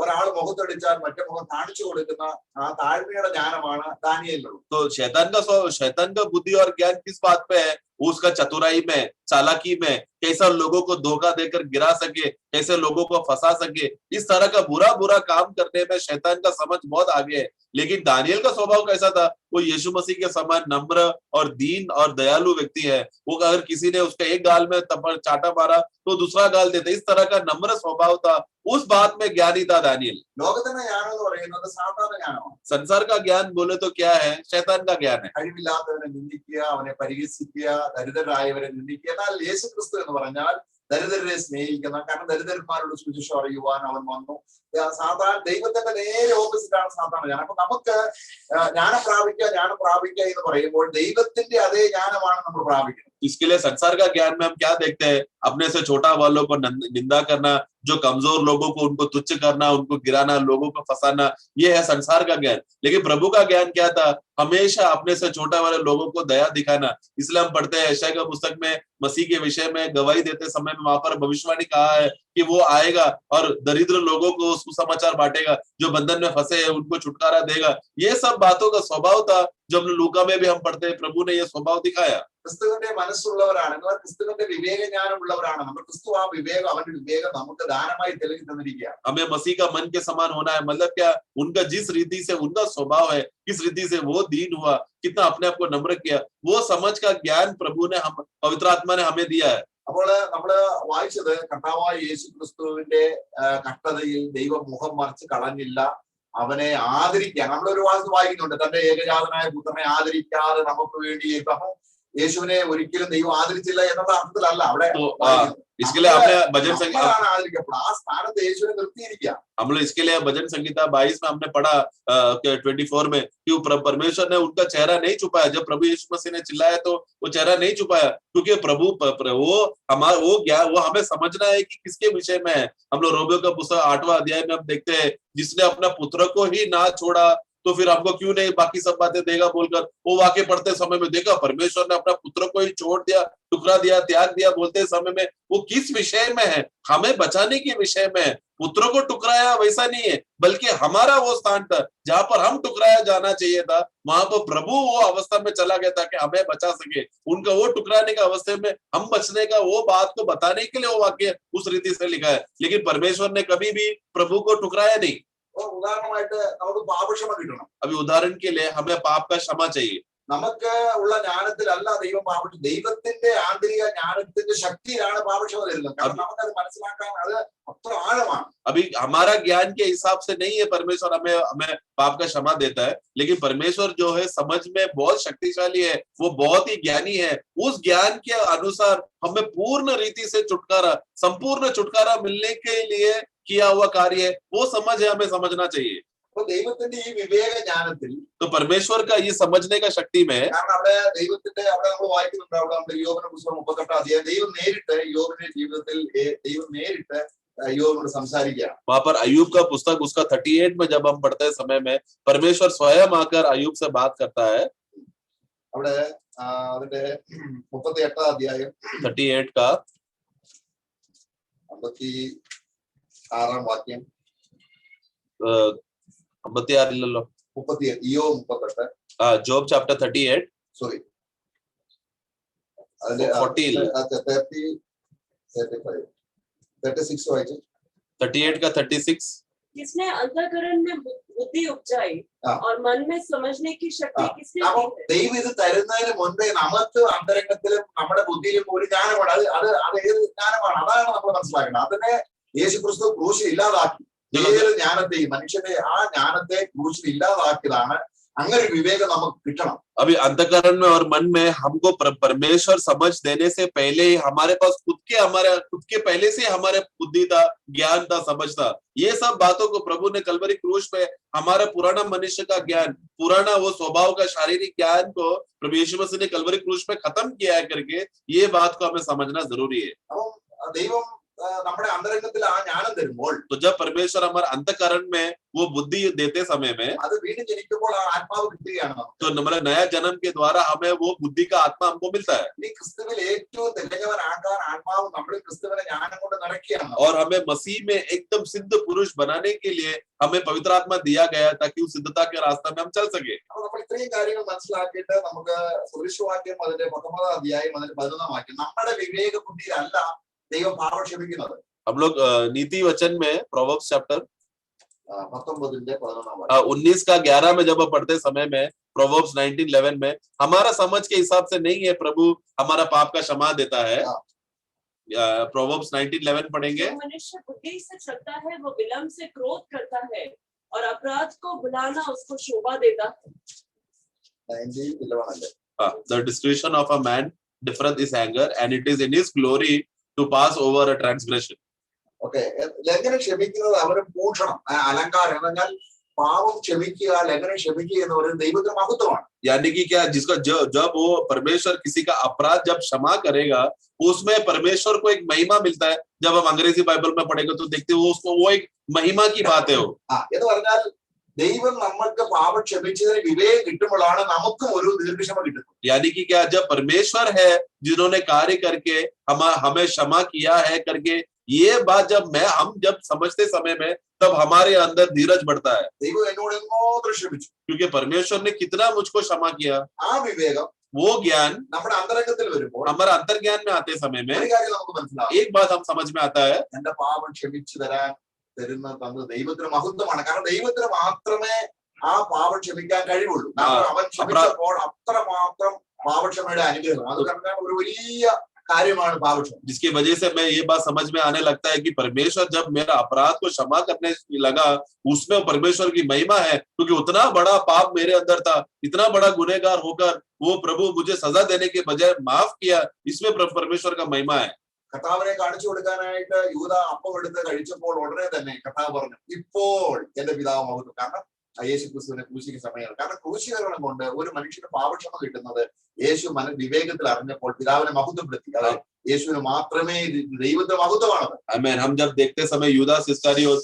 ഒരാൾ മുഖത്തടിച്ചാൽ മറ്റേ മുഖം കാണിച്ചു കൊടുക്കുന്ന ആ താഴ്മയുടെ ജ്ഞാനമാണ് ദാനിയേലിനുള്ളത്. तो शैतान का बुद्धि और ज्ञान किस बात पे है? उसका चतुराई में, चालाकी में, कैसा लोगों को धोखा देकर गिरा सके, कैसे लोगों को फंसा सके, इस तरह का बुरा काम करने में शैतान का समझ बहुत आगे है। लेकिन दानियल का स्वभाव कैसा था? वो यीशु मसीह के समान नम्र और दीन और दयालु व्यक्ति है। वो अगर किसी ने उसका एक गाल में चाटा मारा तो दूसरा गाल देता, इस तरह का नम्र स्वभाव था। उस बात में ज्ञानी था दानियल। ലോകത്തിന്റെ ജ്ഞാനം എന്ന് പറയുന്നത് സാത്താന്റെ ജ്ഞാനമാണ്. संसार का ज्ञान बोले तो क्या है? शैतान का ज्ञान है। കഴിവില്ലാത്തവനെ നിന്ദിക്കുക, അവനെ പരിഹസിക്കുക, ദരിദ്രരായവരെ നിന്ദിക്കുക. എന്നാൽ യേശുക്രിസ്തു എന്ന് പറഞ്ഞാൽ ദരിദ്രരെ സ്നേഹിക്കുന്ന, കാരണം ദരിദ്രന്മാരോട് സുവിശേഷം അറിയുവാൻ അവൻ വന്നു. സാധാരണ ദൈവത്തിന്റെ നേരെ ഓപ്പോസിറ്റാണ് സാധാരണ ജ്ഞാനം. അപ്പൊ നമുക്ക് ജ്ഞാനം പ്രാപിക്കുക എന്ന് പറയുമ്പോൾ ദൈവത്തിന്റെ അതേ ജ്ഞാനമാണ് നമ്മൾ പ്രാപിക്കുന്നത്. इसके लिए संसार का ज्ञान में हम क्या देखते हैं? अपने से छोटा वालों को निंदा करना, जो कमजोर लोगों को उनको तुच्छ करना, उनको गिराना, लोगों को फंसाना, ये है संसार का ज्ञान। लेकिन प्रभु का ज्ञान क्या था? हमेशा अपने से छोटा वाले लोगों को दया दिखाना। इसलिए हम पढ़ते हैं यशायाह का पुस्तक में मसीह के विषय में गवाही देते समय में वहां पर भविष्यवाणी कहा है कि वो आएगा और दरिद्र लोगों को सुसमाचार बांटेगा, जो बंधन में फंसे हैं उनको छुटकारा देगा। ये सब बातों का स्वभाव था जो हम लूका में भी हम पढ़ते हैं, प्रभु ने ये स्वभाव दिखाया। ക്രിസ്തുവിന്റെ മനസ്സുള്ളവരാണ്, ക്രിസ്തുവിന്റെ വിവേക ജ്ഞാനമുള്ളവരാണ് നമ്മൾ. ക്രിസ്തു ആ വിവേകം, അവന്റെ വിവേകം നമുക്ക് ദാനമായി തെളിഞ്ഞു തന്നിരിക്കുകയാണ്. हमें मसीह का मन के समान होना है। मतलब क्या? उनका जिस रीति से उनका स्वभाव है, किस रीति से वो दीन हुआ, कितना अपने आप को नम्र किया, वो समझ का ज्ञान प्रभु ने, हम पवित्र आत्मा ने हमें दिया है। അപ്പോൾ നമ്മള് വായിച്ചത് കർത്താവായ യേശു ക്രിസ്തുവിന്റെ കഷ്ടതയിൽ ദൈവം മുഖം മറിച്ച് കളഞ്ഞില്ല, അവനെ ആദരിക്കാൻ. നമ്മളൊരു വായിക്കുന്നുണ്ട്, തന്റെ ഏകജാതനായ പുത്രനെ ആദരിക്കാതെ നമുക്ക് വേണ്ടി. അപ്പൊ യേശുവിനെ ഒരിക്കലും ദൈവം ആദരിച്ചില്ല എന്നുള്ള അർത്ഥത്തിലല്ല അവിടെ. इसके लिए आपने भजन संगीता ആദരിക്കപ്പെടും, ആ സ്ഥാനത്ത് യേശുവിനെ നിർത്തിയിരിക്കുക. हम लोग इसके लिए भजन संगीता 22 में हमने पढ़ा 24 में कि परमेश्वर ने उनका चेहरा नहीं छुपाया। जब प्रभु यीशु मसीह ने चिल्लाया तो वो चेहरा नहीं छुपाया, क्योंकि प्रभु वो हमें समझना है कि किसके विषय में है। हम लोग रोमियो का पुस्तक 8वां अध्याय में हम देखते हैं, जिसने अपना पुत्र को ही ना छोड़ा तो फिर हमको क्यों नहीं बाकी सब बातें देगा बोलकर। वो वाक्य पढ़ते समय में देखा, परमेश्वर ने अपना पुत्र को ही छोड़ दिया, टुकड़ा दिया, त्याग दिया बोलते समय में वो किस विषय में है? हमें बचाने के विषय में है। पुत्र को टुकराया वैसा नहीं है, बल्कि हमारा वो स्थान था जहां पर हम टुकराया जाना चाहिए था, वहां पर प्रभु वो अवस्था में चला गया था कि हमें बचा सके। उनका वो टुकराने का अवस्था में हम बचने का वो बात को बताने के लिए वो वाक्य उस रीति से लिखा है। लेकिन परमेश्वर ने कभी भी प्रभु को टुकराया नहीं। ഉദാഹരണമായിട്ട് നമുക്ക് പാപക്ഷമ കിട്ടണം. अभी उदाहरण के लिए हमें पाप का क्षमा चाहिए। നമുക്ക് ഉള്ള ജ്ഞാനത്തിലല്ല ദൈവം പാപക്ഷമ, ദൈവത്തിന്റെ ആന്തരിക ജ്ഞാനത്തിന്റെ ശക്തിയിലാണ് പാപക്ഷമ തരുന്നത്. കാരണം നമുക്കത് മനസ്സിലാക്കാൻ അത് അത്ര ആഴമാണ്. अभी हमारा ज्ञान के हिसाब से नहीं है परमेश्वर हमें पाप का क्षमा देता है, लेकिन परमेश्वर जो है समझ में बहुत शक्तिशाली है, वो बहुत ही ज्ञानी है। उस ज्ञान के अनुसार हमें पूर्ण रीति से संपूर्ण छुटकारा मिलने के लिए किया हुआ कार्य है, वो समझ है, हमें समझना चाहिए। അപ്പൊ ദൈവത്തിന്റെ ഈ വിവേക ജ്ഞാനത്തിൽ, तो परमेश्वर का ये समझने का शक्ति में, കാരണം അവിടെ ദൈവത്തിന്റെ അവിടെ നമ്മൾ വായിക്കുന്നുണ്ട്, അവിടെ നമ്മുടെ യോബിന്റെ പുസ്തകം 38 അധ്യായം ദൈവം നേരിട്ട് യോബിന്റെ ജീവിതത്തിൽ ദൈവം നേരിട്ട് യോബിനോട് സംസാരിക്കുകയാണ്. वहां पर अय्यूब का पुस्तक उसका 38 में जब हम पढ़ते समय में परमेश्वर स्वयं आकर अय्यूब से बात करता है। അവിടെ അതിന്റെ 38 അധ്യായം 38 का 56 വാക്യം, 56 लो 38 യോബ് 38 जॉब चैप्टर 38 സോറി അതിന്റെ 36 വായിച്ചു. 38 का 36 किसने अंतःकरण में बुद्धि उपजाई और मन में समझने की शक्ति किसने दी है? ദൈവം ഇത് തരുന്നതിന് മുൻപേ നമുക്ക് അന്തരംഗത്തിലും നമ്മുടെ ബുദ്ധിയിലും ഒരു ജ്ഞാനമാണ്. അത് ഏത് ജ്ഞാനമാണ്? അതാണ് നമ്മൾ മനസ്സിലാക്കുന്നത്. അതിനെ യേശുക്രിസ്തു ക്രൂശിൽ ഇല്ലാതാക്കി. ഏത് ജ്ഞാനത്തെയും മനുഷ്യന്റെ ആ ജ്ഞാനത്തെ ക്രൂശിൽ ഇല്ലാതാക്കിയതാണ്. അങ്ങനെ ഒരു വിവേകം നമുക്ക് കിട്ടണം. अभी अंतःकरण में और मन में हमको परमेश्वर समझ देने से पहले ही हमारे पास खुद के पहले से हमारे बुद्धि था, ज्ञान था, समझ था। ये सब बातों को प्रभु ने कलवरी क्रूस पे हमारा पुराना मनुष्य का ज्ञान, पुराना वो स्वभाव का शारीरिक ज्ञान को प्रभु यीशु मसीह ने कलवरी क्रूस पे खत्म किया है करके ये बात को हमें समझना जरूरी है। ദൈവം നമ്മുടെ അന്തരംഗത്തിൽ ആ ജ്ഞാനം തരുമ്പോൾ, तो जब परमेश्वर हमारे अंतःकरण में वो बुद्धि देते समय में, അത് വീണ്ടും ജനിക്കുമ്പോൾ ആ ആത്മാവ് കിട്ടുകയാണ് നമുക്ക്. तो हमारे नया जन्म के द्वारा हमें वो बुद्धि का आत्मा हमको मिलता है। ഈ ക്രിസ്തുവിൽ ഏറ്റവും തികഞ്ഞവനാകാൻ ആത്മാവ് നമ്മൾ ക്രിസ്തുവിനെ ജ്ഞാനം കൊണ്ട് നിറയ്ക്കുകയാണ്. और हमें मसीह में एकदम सिद्ध पुरुष बनाने के लिए हमें पवित्र आत्मा दिया गया ताकि उस सिद्धता के रास्ते में हम चल सके। അപ്പൊ നമ്മൾ ഇത്രയും കാര്യങ്ങൾ മനസ്സിലാക്കിയിട്ട് നമുക്ക് സുവിശേഷവാക്യം അതിന്റെ 19 അധ്യായം അതിന്റെ 11 വാക്യം, നമ്മുടെ വിവേക ബുദ്ധിയിലല്ല ദൈവം പാപം ക്ഷമിക്കുന്നത്. हम लोग नीति वचन में प्रोवर्ब्स चैप्टर 19 19 का 11 में जब पढ़ते समय में प्रोवर्ब्स 19:11 में हमारा समझ के हिसाब से नहीं है प्रभु हमारा पाप का क्षमा देता है। प्रोवर्ब्स 19:11 पढ़ेंगे। जो मनुष्य बुद्धि से चलता है वो विलंब से क्रोध करता है और अपराध को भुलाना उसको शोभा देता है। 19:11 The discretion of a man differeth his anger and it is in his glory to pass over a transgression. Okay, ലംഘനം ക്ഷമിക്കുന്നത് അവന് ഭൂഷണം, അലങ്കാരം. എന്ന് പറഞ്ഞാൽ പാവം ക്ഷമിക്കുക, ലംഘനം ക്ഷമിക്കുക എന്ന് പറയുന്നത് ദൈവത്തിന് മഹത്വമാണ്. यानी कि क्या, जिसका जब वो परमेश्वर किसी का अपराध जब क्षमा करेगा, उसमें परमेश्वर को एक महिमा मिलता है. जब हम अंग्रेजी बाइबल में पढ़ेंगे तो देखते हो उसको वो एक महिमा की बात है वो. എന്ന് പറഞ്ഞാൽ ദൈവം നമ്മൾക്ക് പാപം ക്ഷമിച്ചതിന് വിവേകം കിട്ടുമ്പോഴാണ് നമുക്കും ഒരു ദീർഘക്ഷമ കിട്ടുന്നത്. यानी कि क्या, जब परमेश्वर है जिन्होंने कार्य करके हमें क्षमा किया है करके, ये बात हम जब समझते समय में, तब हमारे अंदर धीरज बढ़ता है. ദൈവം എന്നോട് എന്നോത്ര ക്ഷമിച്ചു, क्योंकि परमेश्वर ने कितना मुझको क्षमा किया. ആ വിവേകം वो ज्ञान നമ്മുടെ അന്തരംഗത്തിൽ വരുമ്പോൾ हमारा अंतर्ज्ञान में आते समय में ഒരു കാര്യം നമുക്ക് മനസ്സിലാവും, एक बात हम समझ में आता है, എന്റെ പാപം ക്ഷമിച്ചു തന്നത് ദൈവത്തിന് മഹത്വമാണ്. കാരണം ദൈവത്തിന് മാത്രമേ ആ പാപം ക്ഷമിക്കാൻ കഴിവുള്ളൂ. കാരണം അവൻ ക്ഷമിച്ചപ്പോൾ അത്രമാത്രം പാപക്ഷമയുടെ അനുഗ്രഹം. അത് കാരണം ഒരു വലിയ കാര്യമാണ് പാപക്ഷമ. जिसकी वजह से मैं ये बात समझ में आने लगता है कि परमेश्वर जब मेरा अपराध को क्षमा करने लगा, उसमें परमेश्वर की महिमा है. क्योंकि उतना बड़ा पाप मेरे अंदर था, इतना बड़ा गुनहगार होकर वो प्रभु मुझे सजा देने के बजाय माफ किया, इसमें परमेश्वर का महिमा है. കർത്താവിനെ കാണിച്ചു കൊടുക്കാനായിട്ട് യൂദാ അപ്പം എടുത്ത് കഴിച്ചപ്പോൾ ഉടനെ തന്നെ കർത്താവ് പറഞ്ഞു, ഇപ്പോൾ എന്റെ പിതാവ് മഹത്വം. കാരണം യേശു ക്രിസ്തുവിനെ ക്രൂശിക്കുന്ന സമയമാണ്. കാരണം ക്രൂശീകരണം കൊണ്ട് ഒരു മനുഷ്യന് പാപക്ഷമ കിട്ടുന്നത് യേശു വിവേകത്തിൽ അറിഞ്ഞപ്പോൾ പിതാവിനെ മഹത്വപ്പെടുത്തി. അത് യേശുവിന് മാത്രമേ ദൈവത്തിന്റെ മഹത്വമാണത്. आमीन. हम जब देखते समय यूदास इस्करियोत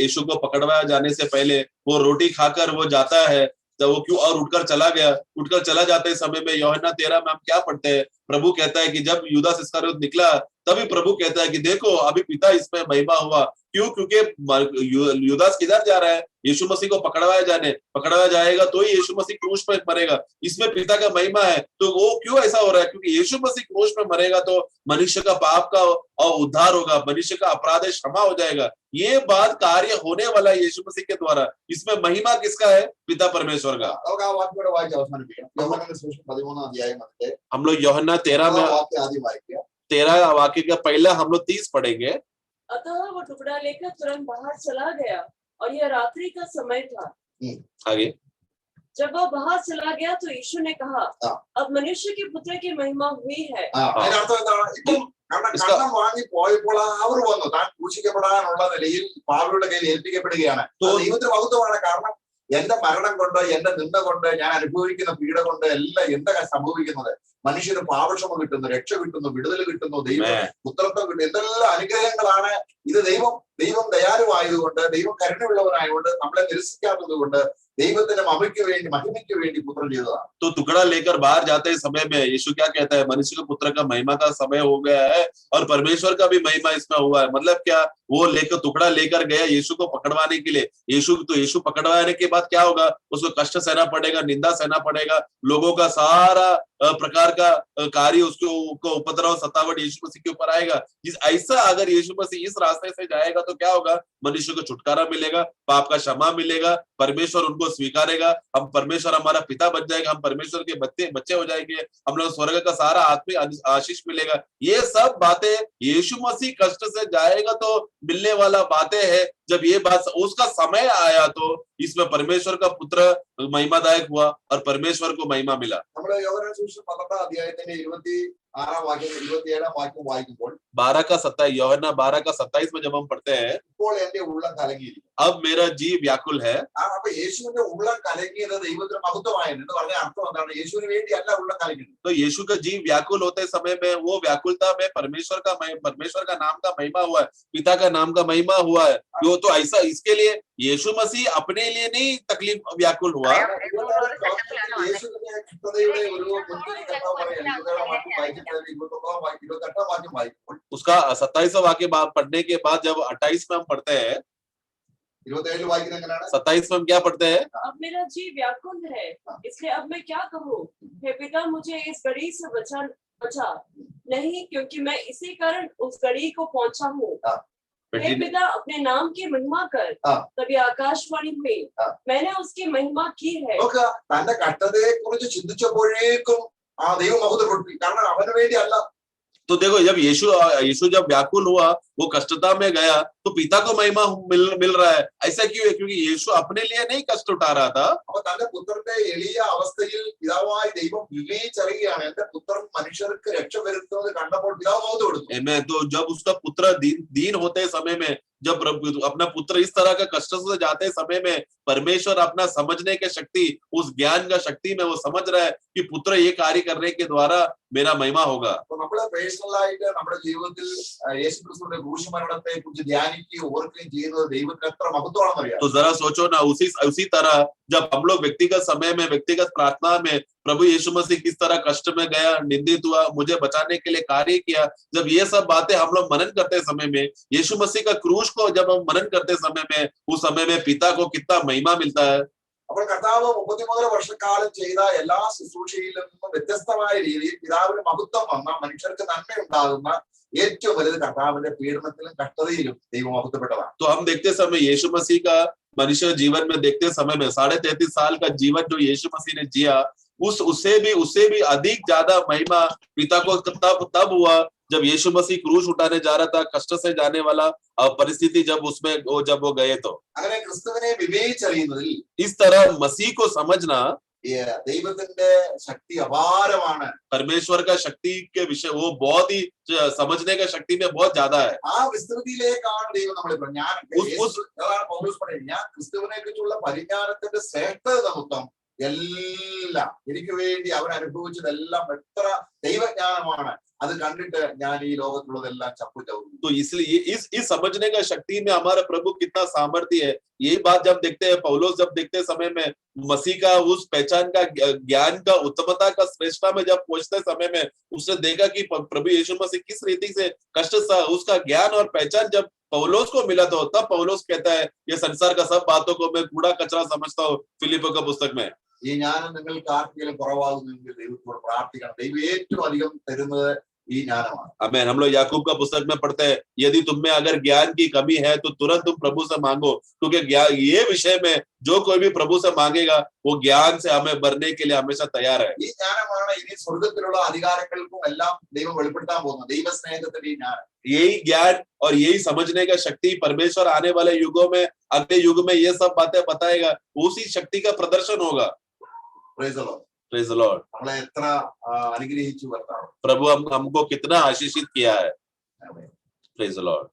यीशु को पकड़वाया जाने से पहले वो रोटी खाकर वो जाता है, जब वो क्यों और उठकर चला गया. उठकर चला जाते समय में यूहन्ना 13 में हम क्या पढ़ते हैं, प्रभु कहता है कि जब यूदास इस्करियोत निकला, तभी प्रभु कहता है कि देखो अभी पिता इसमें महिमा हुआ. क्यों? क्योंकि यूदास किधर जा रहा है, यीशु मसीह को पकड़वाया जाएगा तो ही यीशु मसीह क्रूस पे मरेगा. इसमें पिता का महिमा है. तो वो क्यों ऐसा हो रहा है? क्योंकि यीशु मसीह क्रूस पे मरेगा तो मनुष्य का पाप का और उद्धार होगा, मनुष्य का अपराध क्षमा हो जाएगा. ये बात कार्य होने वाला यीशु मसीह के द्वारा. इसमें महिमा किसका है? पिता परमेश्वर का. നമുക്ക് ആ വാക്യോടെ വായിച്ച് അവസാനിപ്പിക്കണം. യോഹന്നാന്റെ സുവിശേഷം 13 അധ്യായം हम लोग यूहन्ना 13 में വാക്യം ആദ്യം വായിക്കുക. 13 वाक्य का पहला हम लोग 30 पढ़ेंगे. अतः वो टुकड़ा लेकर तुरंत बाहर चला गया और यह रात्रि का समय था. आगे, जब वह बाहर चला गया तो यीशु ने कहा, अब मनुष्य के पुत्र की महिमा हुई है. അതിനർത്ഥം എന്താണ്? ഇപ്പം കാരണം കണ്ണം വാങ്ങി പോയപ്പോൾ അവർ വന്നു, താൻ ക്രൂശിക്കപ്പെടാനുള്ള നിലയിൽ പാപിയുടെ കയ്യിൽ ഏൽപ്പിക്കപ്പെടുകയാണ്. ദൈവത്തിന് മഹത്വമാണ്. കാരണം എന്റെ മരണം കൊണ്ട്, എന്റെ നിന്ന കൊണ്ട്, ഞാൻ അനുഭവിക്കുന്ന പീഡ കൊണ്ട് എല്ലാം എന്താ സംഭവിക്കുന്നത്? മനുഷ്യന് പാപക്ഷമ കിട്ടുന്നു, രക്ഷ കിട്ടുന്നു, വിടുതൽ കിട്ടുന്നു, ദൈവം പുത്രത്വം കിട്ടുന്നു. എന്തെല്ലാം അനുഗ്രഹങ്ങളാണ് ഇത്. ദൈവം ദയാലുവായതുകൊണ്ട്, ദൈവം കരുണയുള്ളവനായതുകൊണ്ട്, നമ്മളെ നിരസിക്കാത്തത് കൊണ്ട്, ദൈവത്തിന്റെ महिमा വേണ്ടി പുത്രൻ ചെയ്തതാണ്. तो टुकड़ा लेकर बाहर जाते समय में यीशु क्या कहता है? मनुष्य के पुत्र का महिमा का समय हो गया है और परमेश्वर का भी महिमा इसमें हुआ है. मतलब क्या? वो टुकड़ा लेकर गया यीशु को पकड़वाने के लिए. यीशु पकड़वाने के बाद क्या होगा? उसको कष्ट सहना पड़ेगा, निंदा सहना पड़ेगा, लोगों का सारा प्रकार का कार्य उसको उपद्रव सतावट यीशु मसीह के ऊपर आएगा. ऐसा अगर यीशु मसीह इस रास्ते से जाएगा तो क्या होगा? मनुष्य को छुटकारा मिलेगा, पाप का क्षमा मिलेगा, परमेश्वर उनको स्वीकारेगा, हम परमेश्वर हमारा पिता बन जाएगा, हम परमेश्वर के बच्चे हो जाएंगे, हम लोग स्वर्ग का सारा आत्मिक आशीष मिलेगा. ये सब बातें यीशु मसीह कष्ट से जाएगा तो मिलने वाला बातें हैं. जब ये बात उसका समय आया तो इसमें परमेश्वर का पुत्र महिमादायक हुआ और परमेश्वर को महिमा मिला. നമ്മുടെ യോഹന്നാന്റെ സുവിശേഷം 12 അധ്യായത്തിന്റെ 26 വാക്യം 27 വാക്യം വായിക്കുമ്പോൾ 12 का 27, यूहन्ना 12 का 27 में जब हम पढ़ते हैं, ഇപ്പോൾ എന്റെ ഉള്ളം കലങ്ങിയിരിക്കുന്നു. अब मेरा जी व्याकुल है. അപ്പൊ യേശുവിന്റെ ഉള്ളം കലങ്ങിയത് ദൈവത്തിന് മഹത്വമായെന്ന് എന്ന് പറഞ്ഞ അർത്ഥം എന്താണ്? യേശുവിന് വേണ്ടി അല്ല ഉള്ളം കലങ്ങിയത്. तो यीशु का जीव व्याकुल होते समय में वो व्याकुलता में परमेश्वर का नाम का महिमा हुआ है, पिता का नाम का महिमा हुआ है. वो तो ऐसा इसके लिए यीशु मसीह अपने लिए नहीं तकलीफ व्याकुल हुआ. യേശുവിന്റെ കൃപയുടെ ഒരു മുൻപിൽ കർത്താവ് പറയുന്നത് 27 വാക്യം വായിച്ചിട്ട് 29 വാക്യം 28 വാക്യം വായിക്കുമ്പോൾ उसका 27वां वाक्य पढ़ने के बाद जब 28 में हम पढ़ते हैं, 27 വായിക്കുന്നത് എങ്ങനെയാണ്? 27 में हम क्या पढ़ते हैं? अब मेरा जी व्याकुल है, इसलिए अब मैं क्या कहूँ? हे पिता, मुझे इस घड़ी से बचा नहीं, क्योंकि मैं इसी कारण उस घड़ी को पहुंचा हूँ. हे पिता, अपने नाम की महिमा कर. तभी आकाशवाणी हुई, मैंने उसकी महिमा की है. തന്റെ കഷ്ടതയെ കുറിച്ച് ചിന്തിച്ചപ്പോഴേക്കും ദൈവം മഹത്വപ്പെടുത്തി. കാരണം അവന് വേണ്ടി അല്ല. तो देखो, जब यीशु जब व्याकुल हुआ, वो कष्टता में गया तो पिता को महिमा मिल रहा है। ऐसा क्यों है? क्योंकि यीशु अपने लिए नहीं कष्ट उठा रहा था। അപ്പൊ തന്റെ പുത്രന്റെ എളിയ അവസ്ഥയിൽ പിതാവായ ദൈവം വിവേചിച്ചറിയുകയാണ്. എന്റെ പുത്രൻ മനുഷ്യർക്ക് രക്ഷ വരുത്തുന്നത് കണ്ടപ്പോൾ പിതാവ് മൗത്ത് കൊടുത്തു. Amen. तो जब उसका पुत्र दीन होते समय में, जब अपना पुत्र इस तरह का कष्ट से जाते समय में, परमेश्वर अपना समझने के शक्ति, उस ज्ञान का शक्ति में वो समझ रहा है कि पुत्र ये कार्य करने के द्वारा मेरा महिमा होगा। അപ്പൊ നമ്മള് പേഴ്സണലായിട്ട് നമ്മുടെ ജീവിതത്തിൽ യേശുക്രിസ്തുവിന്റെ ക്രൂശുമരണത്തെ കുറിച്ച് ധ്യാനിക്കുകയും ഓർക്കുകയും ചെയ്യുന്നത് ദൈവത്തിന് എത്ര മഹത്വമാണെന്ന് അറിയാം. तो जरा सोचो ना, उसी तरह जब हम लोग व्यक्तिगत समय में, व्यक्तिगत प्रार्थना में प्रभु यीशु मसीह किस तरह कष्ट में गया, निंदित हुआ, मुझे बचाने के लिए कार्य किया, जब ये सब बातें हम लोग मनन करते समय में, यीशु मसीह का क्रूस को जब हम मनन करते समय में, उस समय में पिता को कितना महिमा मिलता है। അപ്പോൾ കർത്താവ് 33 വർഷക്കാലം ചെയ്ത എല്ലാ ശുശ്രൂഷയിലും നിന്നും വ്യത്യസ്തമായ രീതിയിൽ പിതാവിന് മഹത്വം വന്ന, മനുഷ്യർക്ക് നന്മയുണ്ടാകുന്ന ഏറ്റവും വലുത് കർത്താവിന്റെ പീഡനത്തിലും കഷ്ടതയിലും ദൈവം മഹത്വപ്പെട്ടതാണ്. तो हम देखते समय यीशु मसीह का मनुष्य जीवन में देखते समय में 33.5 साल का जीवन जो यीशु मसीह ने जिया, उससे भी अधिक ज्यादा महिमा पिता को तब हुआ जब यीशु मसीह क्रूस उठाने जा रहा था, कष्ट से जाने वाला परिस्थिति जब वो गए तो। അങ്ങനെ ക്രിസ്തുവിനെ വിവേചിച്ചറിയുന്നതിൽ इस तरह मसीह को समझना, ദൈവത്തിന്റെ ശക്തി അപാരമാണ്. परमेश्वर का शक्ति के विषय वो बहुत ही समझने का शक्ति में बहुत ज्यादा है। ആ വിസ്തൃതിയിലേക്കാണ് ദൈവം നമ്മളെ ഞാൻ പൗലോസ് പറയുന്നത്, ഞാൻ ക്രിസ്തുവിനെ കുറിച്ചുള്ള പരിജ്ഞാനത്തിന്റെ ശ്രേഷ്ഠത മൊത്തം എല്ലാം എനിക്ക് വേണ്ടി അവൻ അനുഭവിച്ചതെല്ലാം എത്ര ദൈവജ്ഞാനമാണ്, അത് കണ്ടിട്ട് ഞാൻ ഈ ലോകത്തുള്ളതെല്ലാം ചപ്പു ചവിട്ടുന്നു. तो इसलिए इस समझने का शक्ति में हमारा प्रभु कितना सामर्थ्य है, ये बात जब देखते हैं, पौलुस जब देखते समय में मसीह का उस पहचान का, ज्ञान का, उत्तमता का श्रेष्ठता में जब पहुंचते समय में उसने देखा कि प्रभु यीशु मसीह किस रीति से कष्ट सा, उसका ज्ञान और पहचान जब पौलुस को मिला तो तब पौलुस कहता है ये संसार का सब बातों को मैं कूड़ा कचरा समझता हूँ, फिलिप्पियों का पुस्तक में। ഈ ജ്ഞാനം നിങ്ങൾക്ക് ആർക്കെങ്കിലും കുറവാകുന്നെങ്കിൽ ദൈവത്തോട് പ്രാർത്ഥിക്കണം. ദൈവം ഏറ്റവും അധികം തരുന്നത് ഈ ജ്ഞാനമാണ്. आमीन। हम लोग याकूब का पुस्तक में पढ़ते हैं, यदि तुम में अगर ज्ञान की कमी है तो तुरंत तुम प्रभु से मांगो, क्योंकि ये विषय में जो कोई भी प्रभु से मांगेगा वो ज्ञान से हमें भरने के लिए हमेशा तैयार है। ഈ ജ്ഞാനമാണ് ഇനി സ്വർഗത്തിലുള്ള അധികാരങ്ങൾക്കും എല്ലാം ദൈവം വെളിപ്പെടുത്താൻ പോകുന്നത്, ദൈവസ്നേഹത്തിന്റെ ഈ ജ്ഞാനം. यही ज्ञान और यही समझने का शक्ति परमेश्वर आने वाले युगों में, अगले युग में ये सब बातें बताएगा, उसी शक्ति का प्रदर्शन होगा। Praise the Lord. Praise the Lord. നമ്മളെ എത്ര അനുഗ്രഹിച്ചു കർത്താവ്. प्रभु हमको कितना आशीषित किया है। Amen. Praise the Lord.